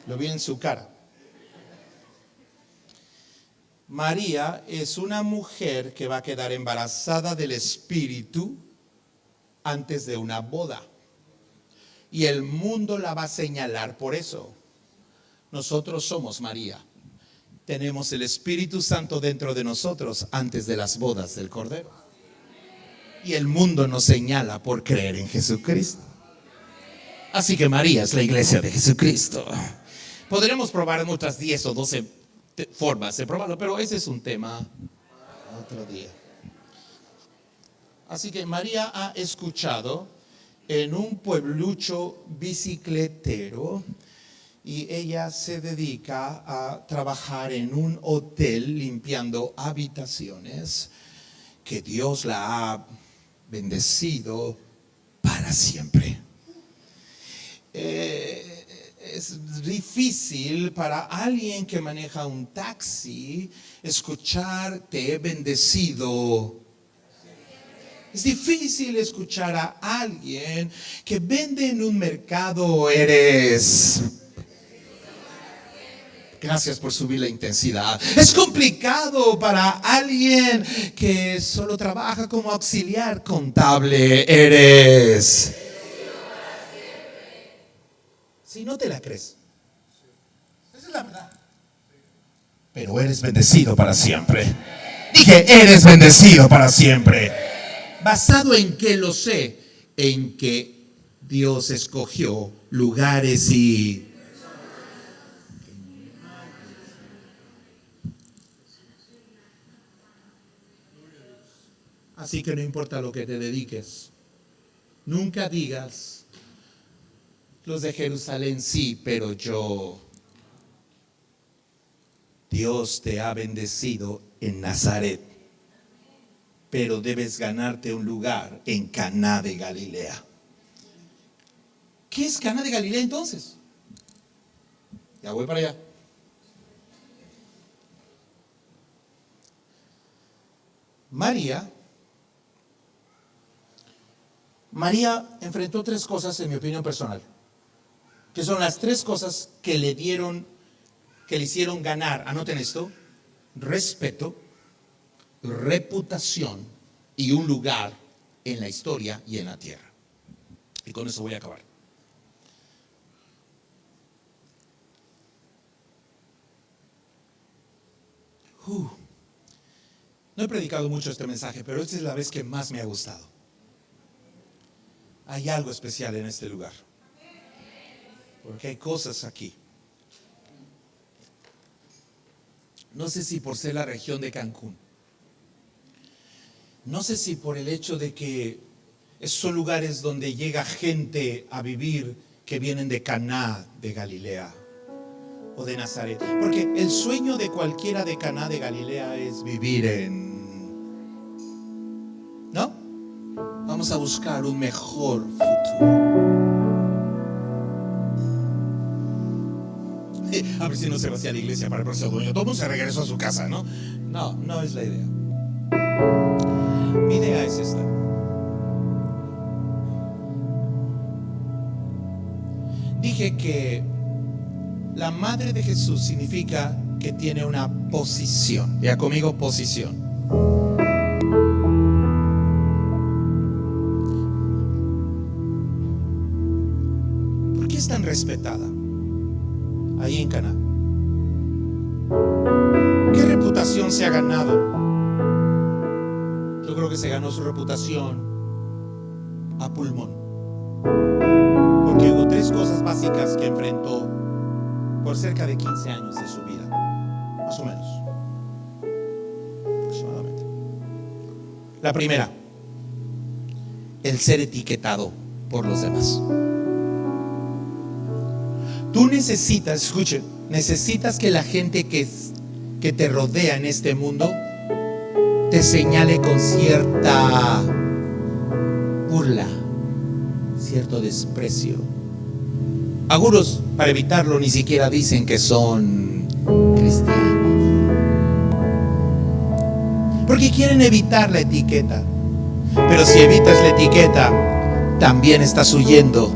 Lo vi en su cara. María es una mujer que va a quedar embarazada del Espíritu antes de una boda. Y el mundo la va a señalar por eso. Nosotros somos María. Tenemos el Espíritu Santo dentro de nosotros antes de las bodas del Cordero. Y el mundo nos señala por creer en Jesucristo. Así que María es la iglesia de Jesucristo. Podremos probar en otras 10 o 12 formas de probarlo, pero ese es un tema otro día. Así que María ha escuchado en un pueblucho bicicletero y ella se dedica a trabajar en un hotel limpiando habitaciones que Dios la ha bendecido para siempre. Es difícil para alguien que maneja un taxi escuchar te he bendecido. Es difícil escuchar a alguien que vende en un mercado eres. Gracias por subir la intensidad. Es complicado para alguien que solo trabaja como auxiliar contable. Eres. Si no te la crees. Esa es la verdad. Pero eres bendecido para siempre. Dije, eres bendecido para siempre. ¿Basado en qué lo sé? En que Dios escogió lugares y... Así que no importa lo que te dediques. Nunca digas, los de Jerusalén sí, pero yo... Dios te ha bendecido en Nazaret, pero debes ganarte un lugar en Caná de Galilea. ¿Qué es Caná de Galilea entonces? Ya voy para allá. María enfrentó 3 cosas, en mi opinión personal, que son las 3 cosas que le hicieron ganar, anoten esto, respeto, reputación y un lugar en la historia y en la tierra. Y con eso voy a acabar. No he predicado mucho este mensaje, pero esta es la vez que más me ha gustado. Hay algo especial en este lugar. Porque hay cosas aquí. No sé si por ser la región de Cancún. No sé si por el hecho de que Esos son lugares donde llega gente a vivir que vienen de Caná de Galilea o de Nazaret. Porque el sueño de cualquiera de Caná de Galilea es vivir ¿no? Vamos a buscar un mejor futuro. A ver si no se vacía la iglesia para el próximo año. Todo el mundo se regresó a su casa, ¿no? No es la idea. Mi idea es esta. Dije que la madre de Jesús significa que tiene una posición. Ya conmigo, posición. ¿Por qué es tan respetada ahí en Caná? ¿Qué reputación se ha ganado? Yo creo que se ganó su reputación a pulmón. Porque hubo 3 cosas básicas que enfrentó por cerca de 15 años de su vida, más o menos, aproximadamente. La primera, el ser etiquetado por los demás. Tú necesitas, escuchen, necesitas que la gente que te rodea en este mundo te señale con cierta burla, cierto desprecio. Algunos, para evitarlo, ni siquiera dicen que son cristianos, porque quieren evitar la etiqueta. Pero si evitas la etiqueta, también estás huyendo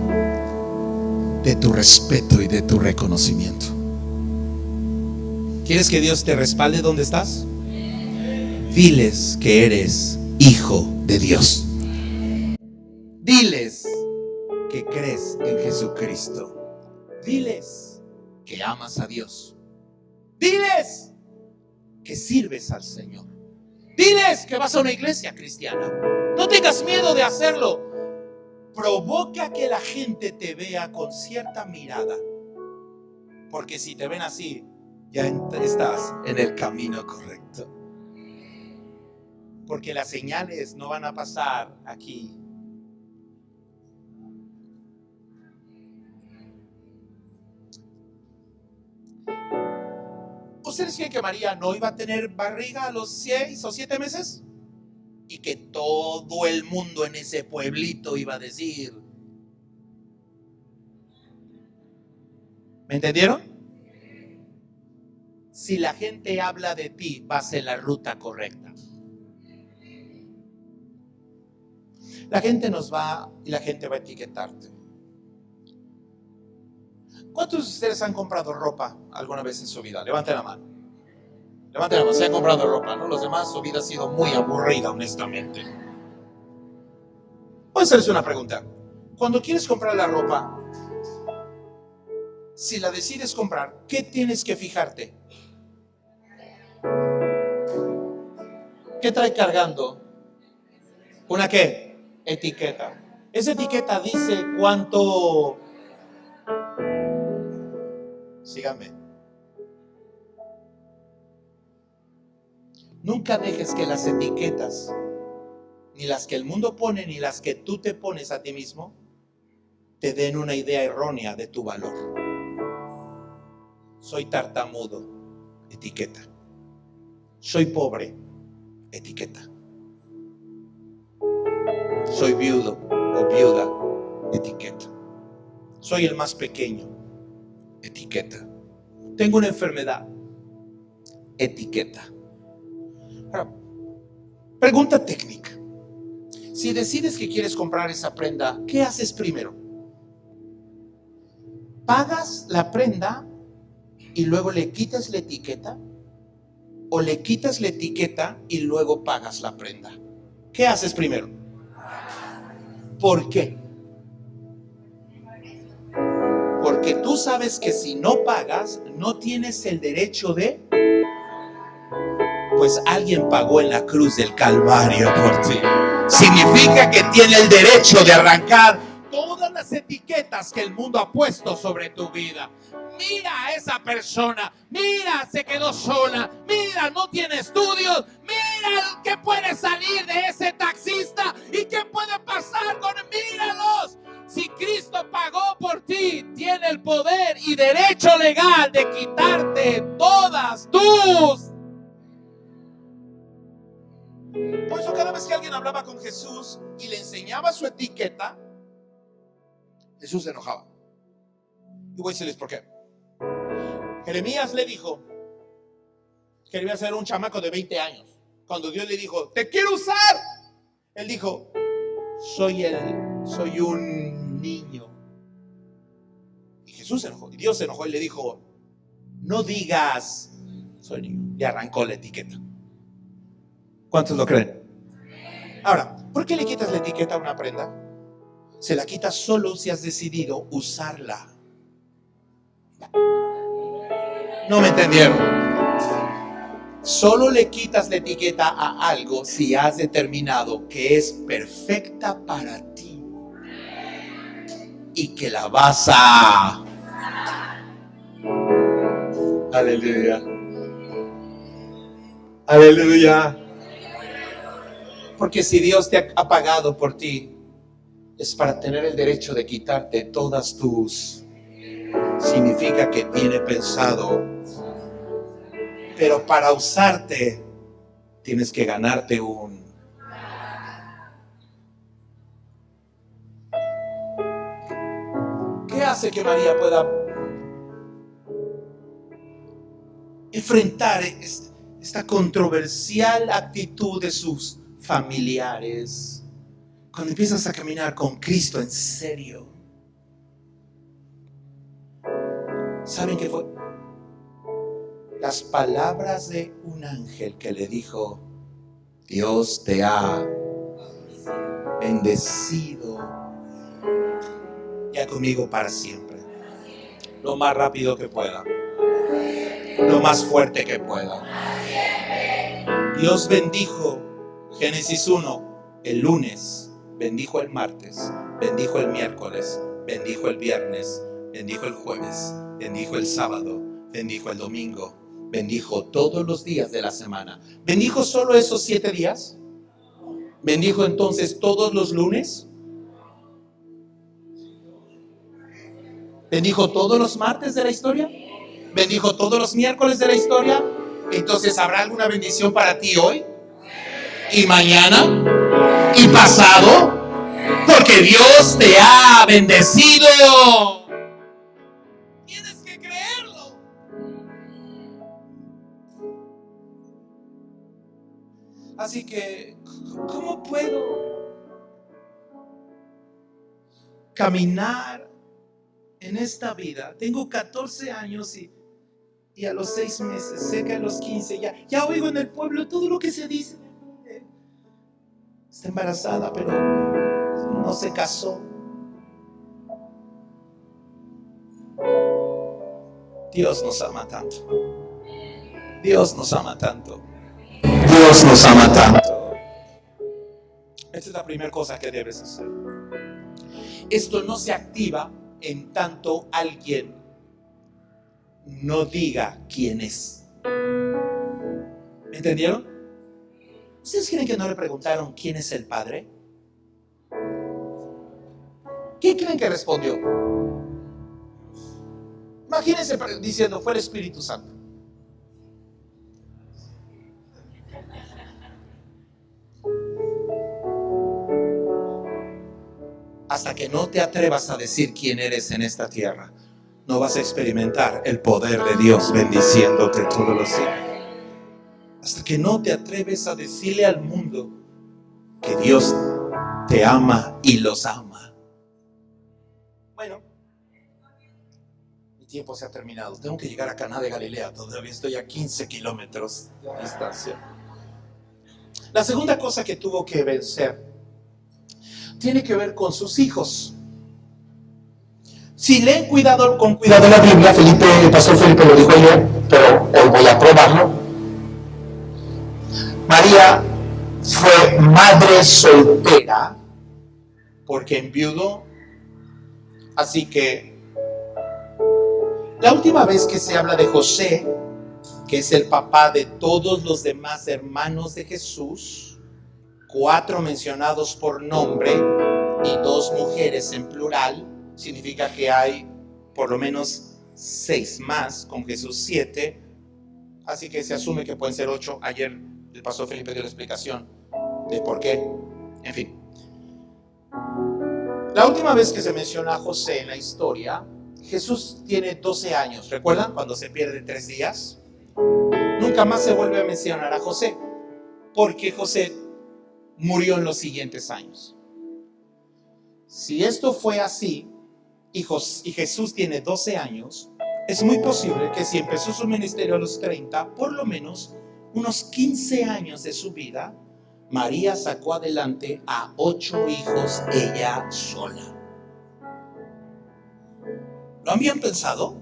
de tu respeto y de tu reconocimiento. ¿Quieres que Dios te respalde donde estás? Diles que eres hijo de Dios. Diles que crees en Jesucristo. Diles que amas a Dios. Diles que sirves al Señor. Diles que vas a una iglesia cristiana. No tengas miedo de hacerlo. Provoca que la gente te vea con cierta mirada. Porque si te ven así, ya estás en el camino correcto. Porque las señales no van a pasar aquí. ¿Ustedes creen que María no iba a tener barriga a los 6 o 7 meses? Y que todo el mundo en ese pueblito iba a decir. ¿Me entendieron? Si la gente habla de ti, vas en la ruta correcta. La gente nos va y la gente va a etiquetarte. ¿Cuántos de ustedes han comprado ropa alguna vez en su vida? Levanten la mano. Levanten la mano, se han comprado ropa, ¿no? Los demás, su vida ha sido muy aburrida, honestamente. Voy a hacerles una pregunta. Cuando quieres comprar la ropa, si la decides comprar, ¿qué tienes que fijarte? ¿Qué trae cargando? ¿Una qué? Etiqueta. Esa etiqueta dice cuánto. Síganme. Nunca dejes que las etiquetas, ni las que el mundo pone, ni las que tú te pones a ti mismo, te den una idea errónea de tu valor. Soy tartamudo, etiqueta. Soy pobre, etiqueta. Soy viudo o viuda, etiqueta. Soy el más pequeño, etiqueta. Tengo una enfermedad, etiqueta. Ahora, pregunta técnica. Si decides que quieres comprar esa prenda, ¿qué haces primero? ¿Pagas la prenda y luego le quitas la etiqueta? ¿O le quitas la etiqueta y luego pagas la prenda? ¿Qué haces primero? ¿Por qué? Porque tú sabes que si no pagas, no tienes el derecho de... Pues alguien pagó en la cruz del Calvario por ti. Significa que tiene el derecho de arrancar todas las etiquetas que el mundo ha puesto sobre tu vida. Mira a esa persona, mira, se quedó sola, mira, no tiene estudios, mira mira qué puede salir de ese taxista y qué puede pasar con él. Míralos. Si Cristo pagó por ti, tiene el poder y derecho legal de quitarte todas tus. Por eso cada vez que alguien hablaba con Jesús y le enseñaba su etiqueta, Jesús se enojaba. Y voy a decirles por qué. Jeremías le dijo que debía ser un chamaco de 20 años. Cuando Dios le dijo, te quiero usar, él dijo, soy un niño. Y Jesús se enojó, y Dios se enojó y le dijo, no digas, soy niño. Y arrancó la etiqueta. ¿Cuántos lo creen? Ahora, ¿por qué le quitas la etiqueta a una prenda? Se la quitas solo si has decidido usarla. No me entendieron. Solo le quitas la etiqueta a algo si has determinado que es perfecta para ti y que la vas a... Aleluya. Aleluya. Porque si Dios te ha pagado por ti, es para tener el derecho de quitarte todas tus... Significa que tiene pensado. Pero para usarte, tienes que ganarte un... ¿Qué hace que María pueda enfrentar esta controversial actitud de sus familiares cuando empiezas a caminar con Cristo en serio? ¿Saben qué fue? Las palabras de un ángel que le dijo, Dios te ha bendecido ya conmigo para siempre. Lo más rápido que pueda, lo más fuerte que pueda. Dios bendijo Génesis 1 el lunes, bendijo el martes, bendijo el miércoles, bendijo el viernes, bendijo el jueves, bendijo el sábado, bendijo el domingo, bendijo todos los días de la semana. ¿Bendijo solo esos 7 días? ¿Bendijo entonces todos los lunes? ¿Bendijo todos los martes de la historia? ¿Bendijo todos los miércoles de la historia? Entonces, ¿habrá alguna bendición para ti hoy? ¿Y mañana? ¿Y pasado? Porque Dios te ha bendecido. Tienes que creerlo. Así que, ¿cómo puedo caminar en esta vida? Tengo 14 años y a los 6 meses, sé que a los 15 ya oigo en el pueblo todo lo que se dice. Está embarazada, pero no se casó. Dios nos ama tanto. Dios nos ama tanto. Dios nos ama tanto. Esta es la primera cosa que debes hacer. Esto no se activa en tanto alguien no diga quién es. ¿Me entendieron? ¿Ustedes creen que no le preguntaron quién es el Padre? ¿Qué creen que respondió? Imagínense diciendo, fue el Espíritu Santo. Hasta que no te atrevas a decir quién eres en esta tierra, no vas a experimentar el poder de Dios bendiciéndote todos los días. Hasta que no te atreves a decirle al mundo que Dios te ama y los ama. Bueno, mi tiempo se ha terminado. Tengo que llegar a Caná de Galilea. Todavía estoy a 15 kilómetros de distancia. La segunda cosa que tuvo que vencer tiene que ver con sus hijos. Si leen con cuidado la Biblia, el pastor Felipe lo dijo ayer, pero hoy voy a probarlo. María fue madre soltera porque enviudó. Así que la última vez que se habla de José que es el papá de todos los demás hermanos de Jesús, 4 mencionados por nombre y 2 mujeres en plural, significa que hay por lo menos 6 más, con Jesús 7, así que se asume que pueden ser 8. Ayer el pastor Felipe dio la explicación de por qué. En fin, la última vez que se menciona a José en la historia, Jesús tiene 12 años. ¿Recuerdan cuando se pierde 3 días? Nunca más se vuelve a mencionar a José, porque José murió en los siguientes años. Si esto fue así, y Jesús tiene 12 años, es muy posible que si empezó su ministerio a los 30, por lo menos unos 15 años de su vida, María sacó adelante a 8 hijos ella sola. ¿Lo habían pensado?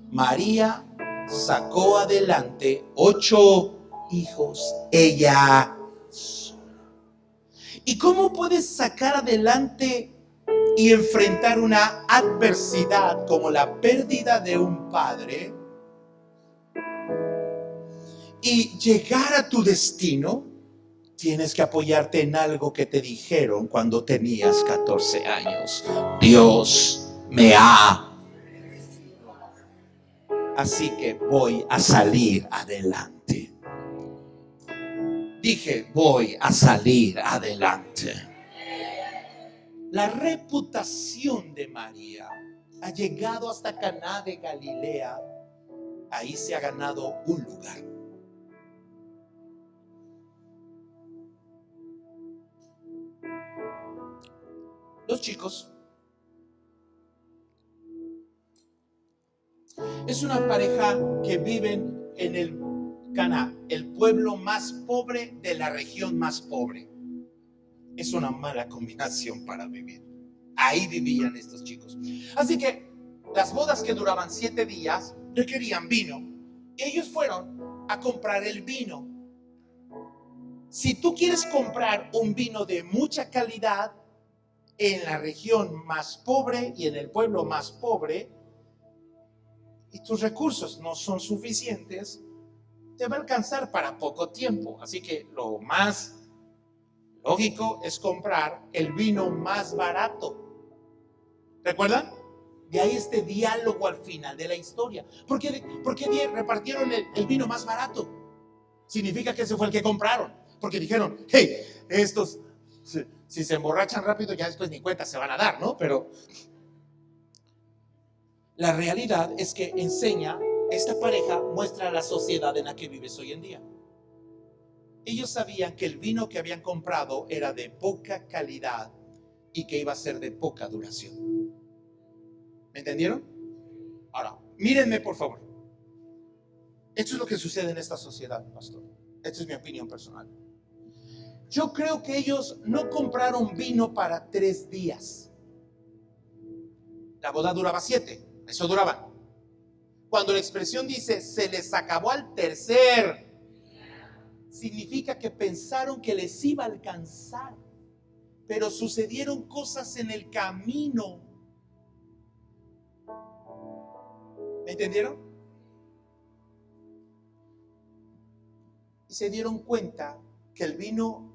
María sacó adelante 8 hijos ella sola. ¿Y cómo puedes sacar adelante y enfrentar una adversidad como la pérdida de un padre y llegar a tu destino? Tienes que apoyarte en algo que te dijeron cuando tenías 14 años. Dios me ha. Así que voy a salir adelante. Dije, voy a salir adelante. La reputación de María ha llegado hasta Caná de Galilea. Ahí se ha ganado un lugar. Los chicos es una pareja que viven en el Caná, el pueblo más pobre de la región más pobre. Es una mala combinación para vivir. Ahí vivían estos chicos. Así que las bodas, que duraban 7 días, requerían vino. Ellos fueron a comprar el vino. Si tú quieres comprar un vino de mucha calidad en la región más pobre y en el pueblo más pobre, y tus recursos no son suficientes, te va a alcanzar para poco tiempo. Así que lo más lógico es comprar el vino más barato. ¿Recuerdan? De ahí este diálogo al final de la historia. ¿Por qué repartieron el vino más barato? Significa que ese fue el que compraron. Porque dijeron, hey, estos, si se emborrachan rápido, ya después ni cuenta se van a dar, ¿no? Pero la realidad es que esta pareja muestra la sociedad en la que vives hoy en día. Ellos sabían que el vino que habían comprado era de poca calidad y que iba a ser de poca duración. ¿Me entendieron? Ahora, mírenme por favor. Esto es lo que sucede en esta sociedad, pastor. Esta es mi opinión personal. Yo creo que ellos no compraron vino para 3 días. La boda duraba 7. Eso duraba. Cuando la expresión dice se les acabó al tercer, significa que pensaron que les iba a alcanzar, pero sucedieron cosas en el camino. ¿Me entendieron? Y se dieron cuenta que el vino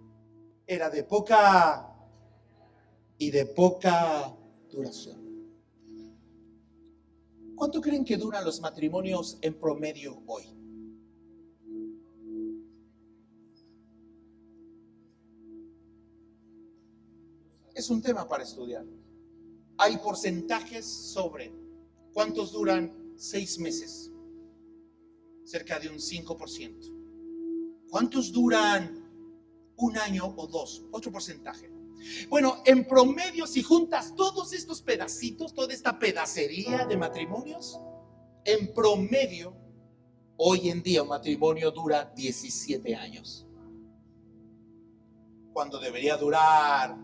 era de poca duración. ¿Cuánto creen que duran los matrimonios en promedio hoy? Es un tema para estudiar. Hay porcentajes sobre cuántos duran 6 meses. Cerca de un 5%. ¿Cuántos duran 1 año o 2? Otro porcentaje. Bueno, en promedio, si juntas todos estos pedacitos, toda esta pedacería de matrimonios, en promedio, hoy en día un matrimonio dura 17 años. Cuando debería durar,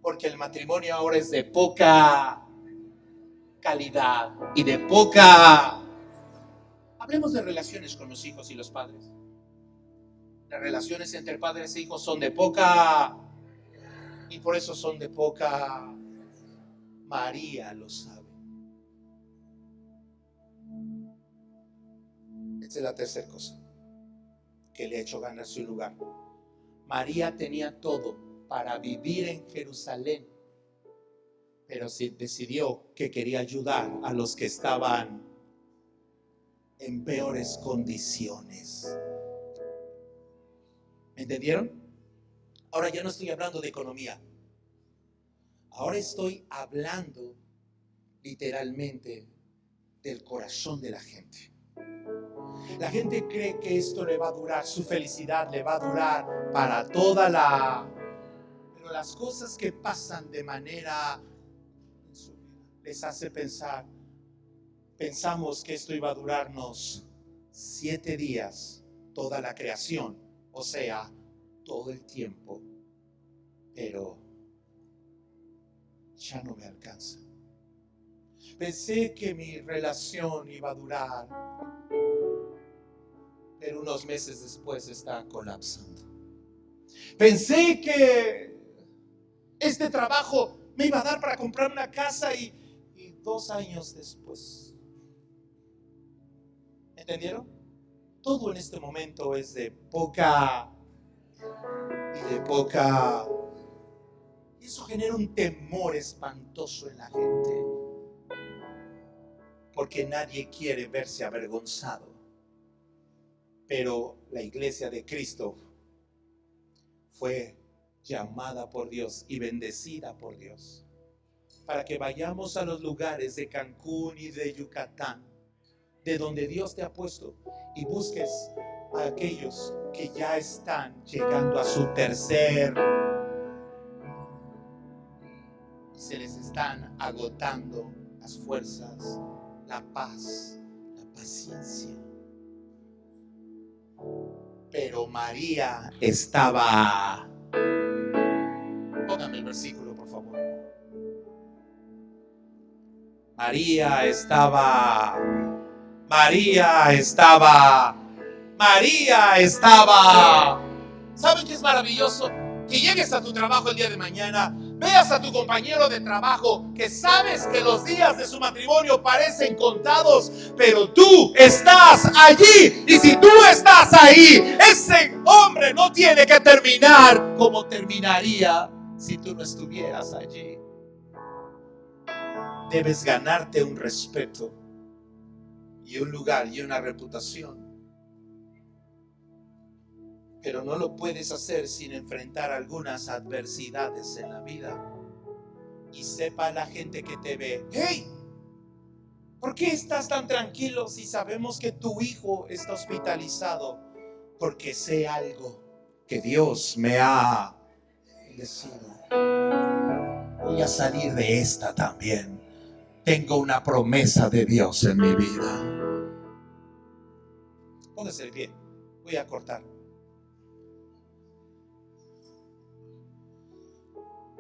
porque el matrimonio ahora es de poca calidad y de poca. Hablemos de relaciones con los hijos y los padres. Las relaciones entre padres e hijos son de poca, y por eso son de poca. María lo sabe. Esta es la tercera cosa que le ha hecho ganar su lugar. María tenía todo para vivir en Jerusalén, pero sí decidió que quería ayudar a los que estaban en peores condiciones. ¿Me entendieron? Ahora ya no estoy hablando de economía. Ahora estoy hablando literalmente del corazón de la gente. La gente cree que esto le va a durar, su felicidad le va a durar para toda la... Pero las cosas que pasan de manera en su vida les hace pensar, pensamos que esto iba a durarnos 7 días, toda la creación, o sea, todo el tiempo, pero ya no me alcanza. Pensé que mi relación iba a durar, pero unos meses después está colapsando. Pensé que este trabajo me iba a dar para comprar una casa y 2 años después. ¿Entendieron? Todo en este momento es de poca y de poca. Eso genera un temor espantoso en la gente, porque nadie quiere verse avergonzado. Pero la iglesia de Cristo fue llamada por Dios y bendecida por Dios para que vayamos a los lugares de Cancún y de Yucatán, de donde Dios te ha puesto, y busques a aquellos que ya están llegando a su tercer, se les están agotando las fuerzas, la paz, la paciencia. Pero María estaba... Póngame el versículo, por favor. María estaba... ¿Saben qué es maravilloso? Que llegues a tu trabajo el día de mañana, veas a tu compañero de trabajo, que sabes que los días de su matrimonio parecen contados, pero tú estás allí. Y si tú estás ahí, ese hombre no tiene que terminar como terminaría si tú no estuvieras allí. Debes ganarte un respeto y un lugar y una reputación. Pero no lo puedes hacer sin enfrentar algunas adversidades en la vida. Y sepa la gente que te ve: hey, ¿por qué estás tan tranquilo si sabemos que tu hijo está hospitalizado? Porque sé algo, que Dios me ha bendecido. Voy a salir de esta también. Tengo una promesa de Dios en mi vida. Póngase de pie. Voy a cortar.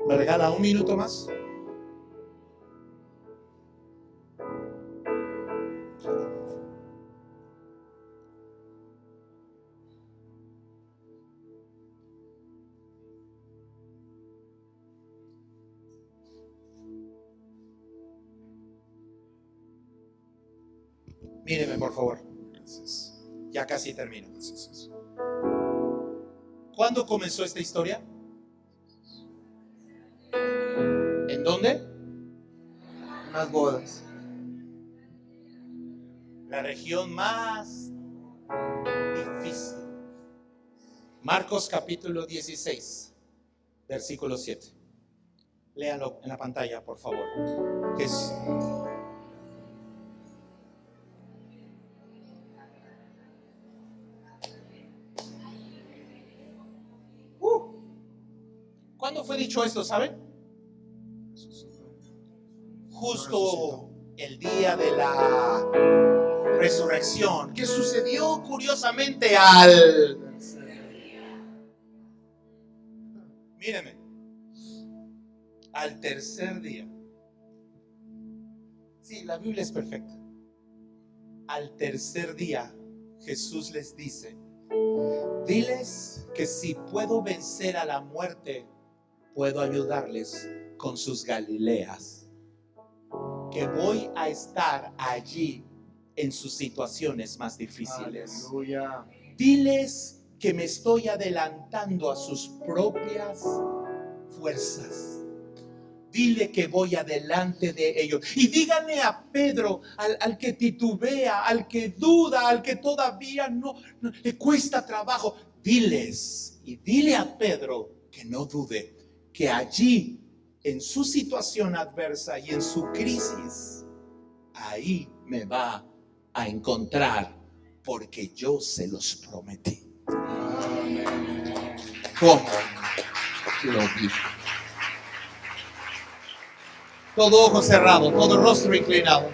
¿Me regala 1 minuto más? Míreme, por favor. Gracias. Ya casi termino. Gracias. ¿Cuándo comenzó esta historia? ¿En dónde? Unas bodas. La región más difícil. Marcos capítulo 16, versículo 7. Léanlo en la pantalla, por favor. ¿Cuándo fue dicho esto, saben? Justo el día de la resurrección, que sucedió curiosamente míreme, al tercer día. Sí, la Biblia es perfecta. Al tercer día, Jesús les dice: diles que si puedo vencer a la muerte, puedo ayudarles con sus Galileas, que voy a estar allí en sus situaciones más difíciles. Aleluya. Diles que me estoy adelantando a sus propias fuerzas. Dile que voy adelante de ellos. Y díganle a Pedro, al que titubea, al que duda, al que todavía no le cuesta trabajo. Diles y dile a Pedro que no dude, que allí, en su situación adversa y en su crisis, ahí me va a encontrar, porque yo se los prometí. ¿Cómo lo dije? Todo ojo cerrado, todo rostro inclinado.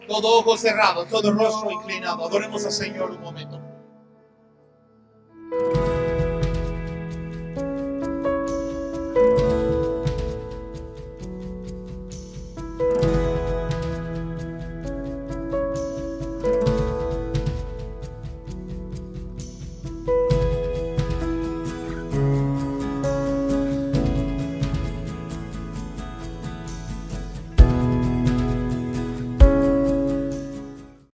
Todo ojo cerrado, todo rostro inclinado. Adoremos al Señor un momento.